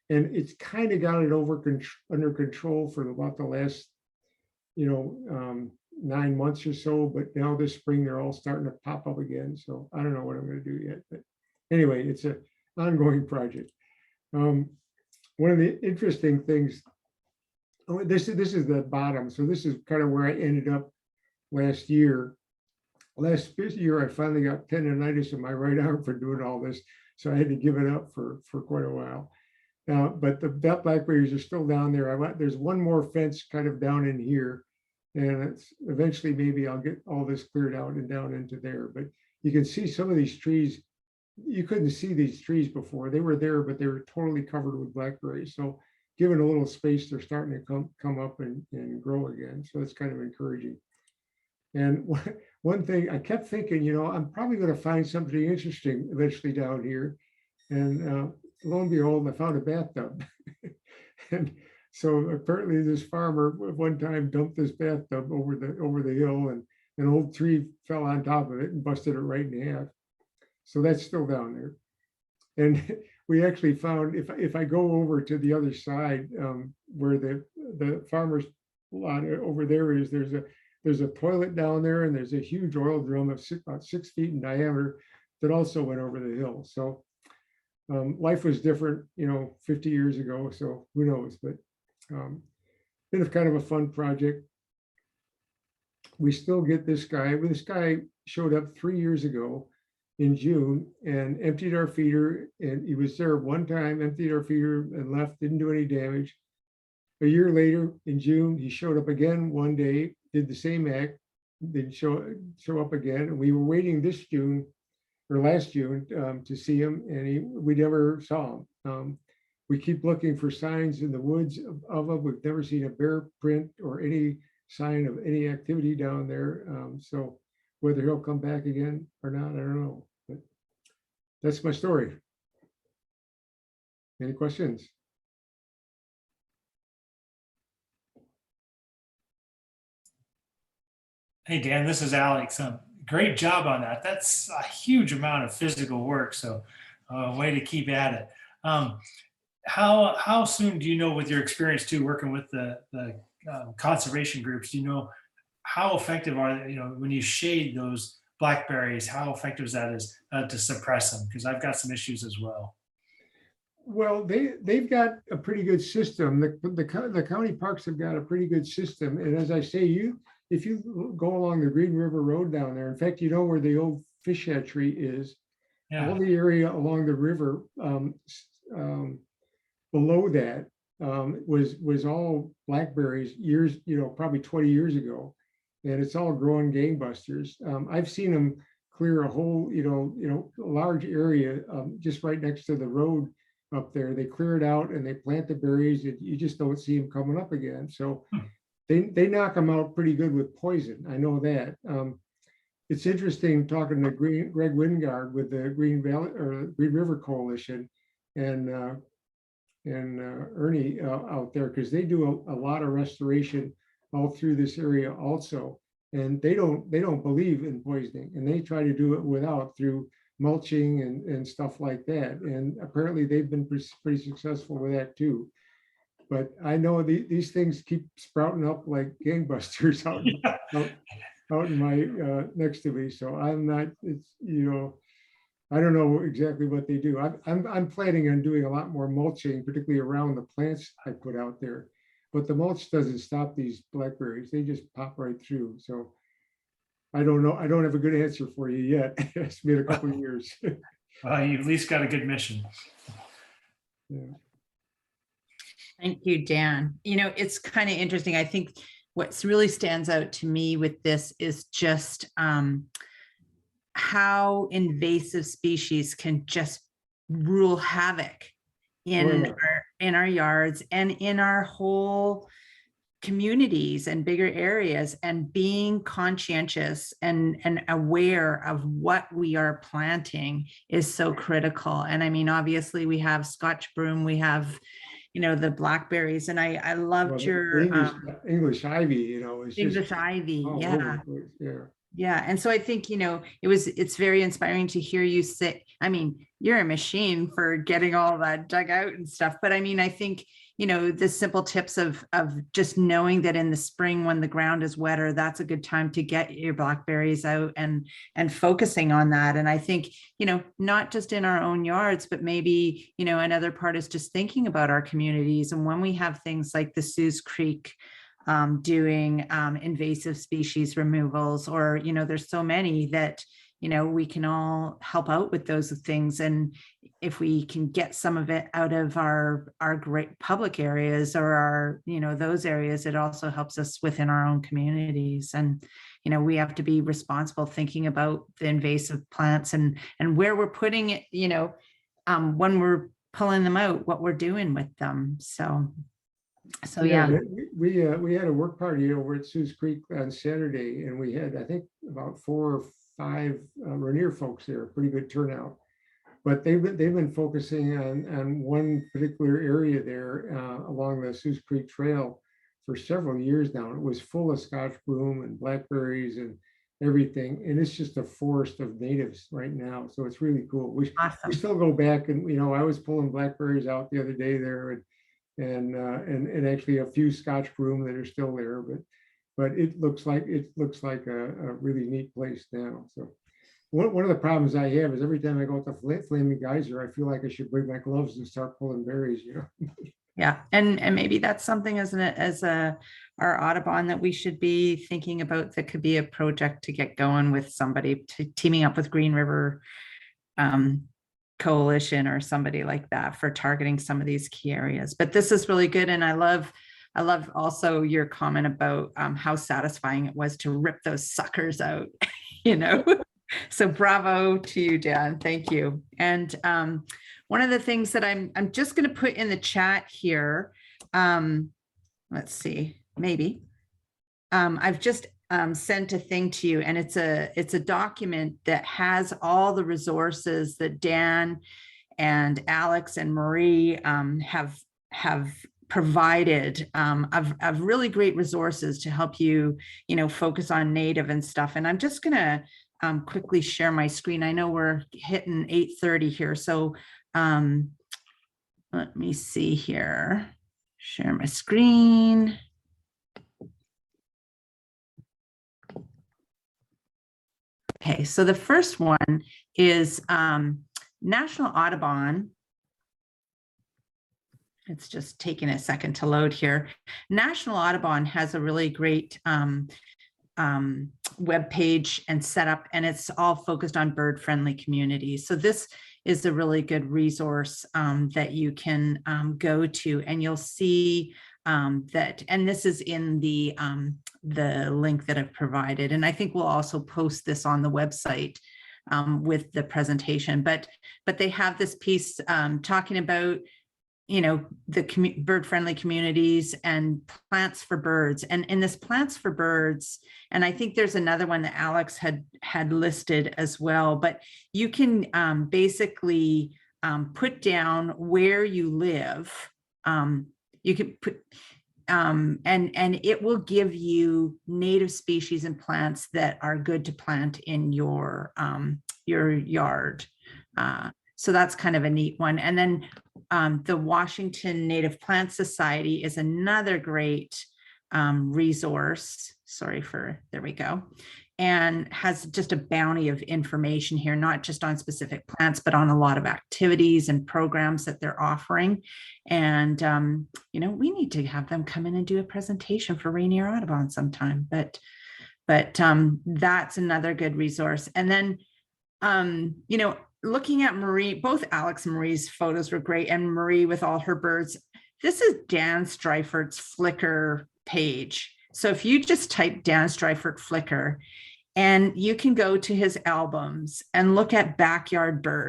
And it's kind of got it under control for about the last 9 months or so, but now this spring they're all starting to pop up again. So I don't know what I'm going to do yet, but anyway, it's an ongoing project. One of the interesting things, this is the bottom, so this is kind of where I ended up last year. Last year, I finally got tendonitis in my right arm for doing all this, so I had to give it up for quite a while. But the blackberries are still down there. There's one more fence kind of down in here, and it's eventually maybe I'll get all this cleared out and down into there. But you can see some of these trees. You couldn't see these trees before. They were there, but they were totally covered with blackberries. So given a little space, they're starting to come up and grow again. So it's kind of encouraging. And one thing I kept thinking, I'm probably going to find something interesting eventually down here. And lo and behold, I found a bathtub. And so apparently this farmer at one time dumped this bathtub over the hill, and an old tree fell on top of it and busted it right in half. So that's still down there. And we actually found, if I go over to the other side, where the farmer's lot over there is, there's a toilet down there, and there's a huge oil drum of about 6 feet in diameter that also went over the hill. So life was different, 50 years ago. So who knows? But been kind of a fun project. We still get this guy. This guy showed up 3 years ago in June and emptied our feeder. And he was there one time, emptied our feeder and left, didn't do any damage. A year later in June, he showed up again one day, did the same act, didn't show up again. And we were waiting this June or last June to see him, and we never saw him. We keep looking for signs in the woods of him. We've never seen a bear print or any sign of any activity down there. So whether he'll come back again or not, I don't know. But that's my story. Any questions? Hey, Dan, this is Alex. Great job on that. That's a huge amount of physical work. So way to keep at it. How soon do you know, with your experience too, working with the conservation groups, do you know how effective are they, when you shade those blackberries, how effective is that to suppress them? Because I've got some issues as well. Well, they've got a pretty good system. The county parks have got a pretty good system. And as I say, if you go along the Green River Road down there, in fact, where the old fish hatchery is, all the area along the river below that was all blackberries years, probably 20 years ago. And it's all growing gangbusters. I've seen them clear a whole, large area just right next to the road up there. They clear it out and they plant the berries. You just don't see them coming up again. So they knock them out pretty good with poison. I know that. It's interesting talking to Greg Wingard with the Green River Coalition and Ernie out there, because they do a lot of restoration all through this area also, and they don't believe in poisoning, and they try to do it without, through mulching and stuff like that. And apparently they've been pretty successful with that too. But I know these things keep sprouting up like gangbusters out in my next to me. So I'm not, I don't know exactly what they do. I'm planning on doing a lot more mulching, particularly around the plants I put out there. But the mulch doesn't stop these blackberries. They just pop right through. So I don't know. I don't have a good answer for you yet. It's been a couple of years. Well, you at least got a good mission. Yeah. Thank you, Dan. You know, it's kind of interesting. I think what's really stands out to me with this is just how invasive species can just rule havoc in yeah. in our yards and in our whole communities and bigger areas, and being conscientious and aware of what we are planting is so critical. And I mean, obviously we have Scotch broom, we have, you know, the blackberries, and I loved Well, your English ivy, you know, is just English ivy. all Yeah. over the place. Yeah. Yeah. And so I think, you know, it's very inspiring to hear you say, I mean, you're a machine for getting all that dug out and stuff. But I mean, I think, you know, the simple tips of just knowing that in the spring when the ground is wetter, that's a good time to get your blackberries out and focusing on that. And I think, you know, not just in our own yards, but maybe, you know, another part is just thinking about our communities. And when we have things like the Sue's Creek doing invasive species removals, or, you know, there's so many that, you know, we can all help out with those things. And if we can get some of it out of our great public areas or our, you know, those areas, it also helps us within our own communities. And, you know, we have to be responsible thinking about the invasive plants and where we're putting it, you know, when we're pulling them out, what we're doing with them. So yeah. We had a work party over at Sue's Creek on Saturday, and we had, I think, about 4 or 5 Rainier folks there. Pretty good turnout. But they've been focusing on one particular area there along the Sue's Creek Trail for several years now. It was full of Scotch broom and blackberries and everything, and it's just a forest of natives right now. So it's really cool. We still go back, and you know, I was pulling blackberries out the other day there, and actually a few Scotch broom that are still there, but it looks like a really neat place now. So one of the problems I have is every time I go to Flaming Geyser, I feel like I should bring my gloves and start pulling berries, you know. Yeah, and maybe that's something as our Audubon that we should be thinking about, that could be a project to get going with somebody, teaming up with Green River Coalition or somebody like that for targeting some of these key areas. But this is really good, and I love also your comment about how satisfying it was to rip those suckers out, you know. So bravo to you, Dan. Thank you. And one of the things that I'm just going to put in the chat here, let's see, maybe I've just sent a thing to you, and it's a document that has all the resources that Dan and Alex and Marie have provided of really great resources to help you, you know, focus on native and stuff. And I'm just gonna quickly share my screen. I know we're hitting 8:30 here, so let me see here. Share my screen. Okay, so the first one is National Audubon. It's just taking a second to load here. National Audubon has a really great web page and setup, and it's all focused on bird-friendly communities. So this is a really good resource that you can go to, and you'll see that, and this is in the link that I've provided. And I think we'll also post this on the website with the presentation, but they have this piece talking about, you know, the bird-friendly communities and plants for birds. And in this plants for birds, and I think there's another one that Alex had listed as well, but you can basically put down where you live. You can put, and it will give you native species and plants that are good to plant in your yard. So that's kind of a neat one. And then the Washington Native Plant Society is another great resource. There we go. And has just a bounty of information here, not just on specific plants, but on a lot of activities and programs that they're offering. And, you know, we need to have them come in and do a presentation for Rainier Audubon sometime, but But that's another good resource. And then, looking at Marie, both Alex and Marie's photos were great, and Marie with all her birds. This is Dan Streifert's Flickr page. So if you just type Dan Streifert Flickr, and you can go to his albums and look at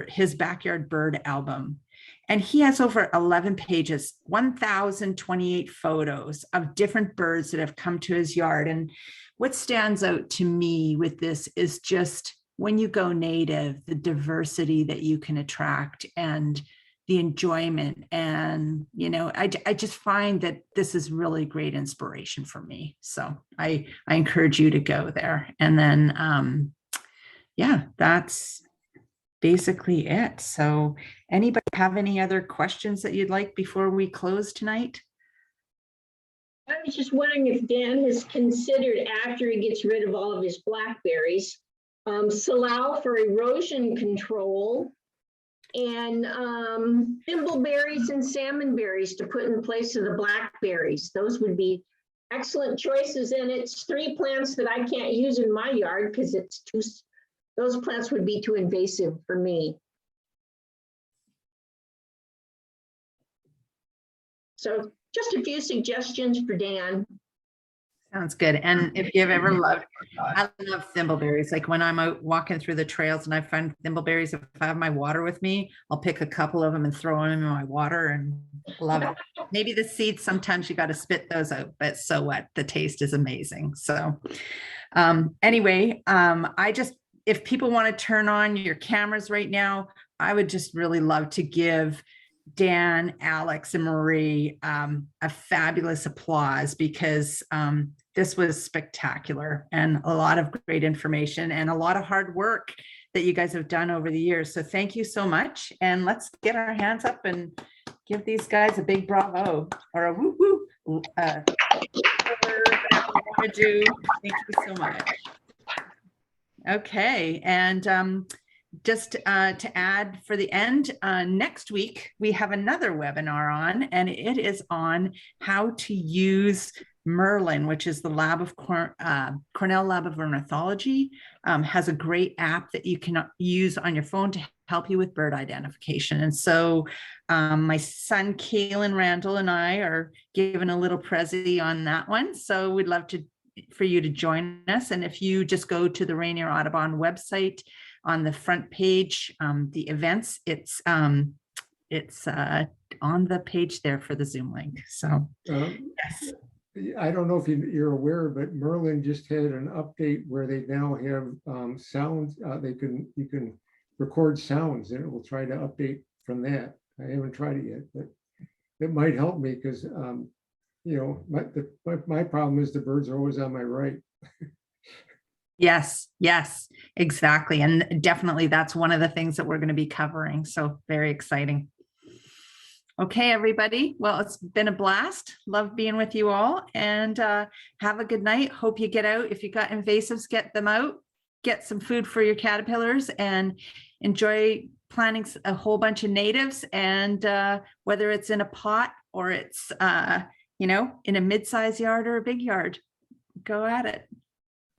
his backyard bird album. And he has over 11 pages, 1,028 photos of different birds that have come to his yard. And what stands out to me with this is just when you go native, the diversity that you can attract and the enjoyment. And, I just find that this is really great inspiration for me. So I encourage you to go there. And then, that's basically it. So anybody have any other questions that you'd like before we close tonight? I was just wondering if Dan has considered, after he gets rid of all of his blackberries, Salal for erosion control, and thimbleberries and salmonberries to put in place of the blackberries. Those would be excellent choices. And it's 3 plants that I can't use in my yard because those plants would be too invasive for me. So just a few suggestions for Dan. Sounds good. And if you've ever I love thimbleberries. Like when I'm out walking through the trails and I find thimbleberries, if I have my water with me, I'll pick a couple of them and throw them in my water and love it. Maybe the seeds, sometimes you got to spit those out, but so what? The taste is amazing. So anyway, if people want to turn on your cameras right now, I would just really love to give Dan, Alex, and Marie a fabulous applause, because this was spectacular and a lot of great information and a lot of hard work that you guys have done over the years. So thank you so much. And let's get our hands up and give these guys a big bravo or a woo woo. Thank you so much. Okay. And just to add for the end, next week, we have another webinar on, and it is on how to use Merlin, which is the lab of Cornell Lab of Ornithology, has a great app that you can use on your phone to help you with bird identification. And so my son, Kaylin Randall, and I are giving a little prezi on that one. So we'd love for you to join us. And if you just go to the Rainier Audubon website, on the front page, the events, it's on the page there for the Zoom link. So yes. I don't know if you're aware, but Merlin just had an update where they now have sounds. You can record sounds, and it will try to update from that. I haven't tried it yet, but it might help me because my problem is the birds are always on my right. Yes, exactly. And definitely that's one of the things that we're going to be covering. So very exciting. Okay, everybody. Well, it's been a blast. Love being with you all, and have a good night. Hope you get out. If you got invasives, get them out, get some food for your caterpillars, and enjoy planting a whole bunch of natives. And whether it's in a pot or it's, in a mid-sized yard or a big yard, go at it.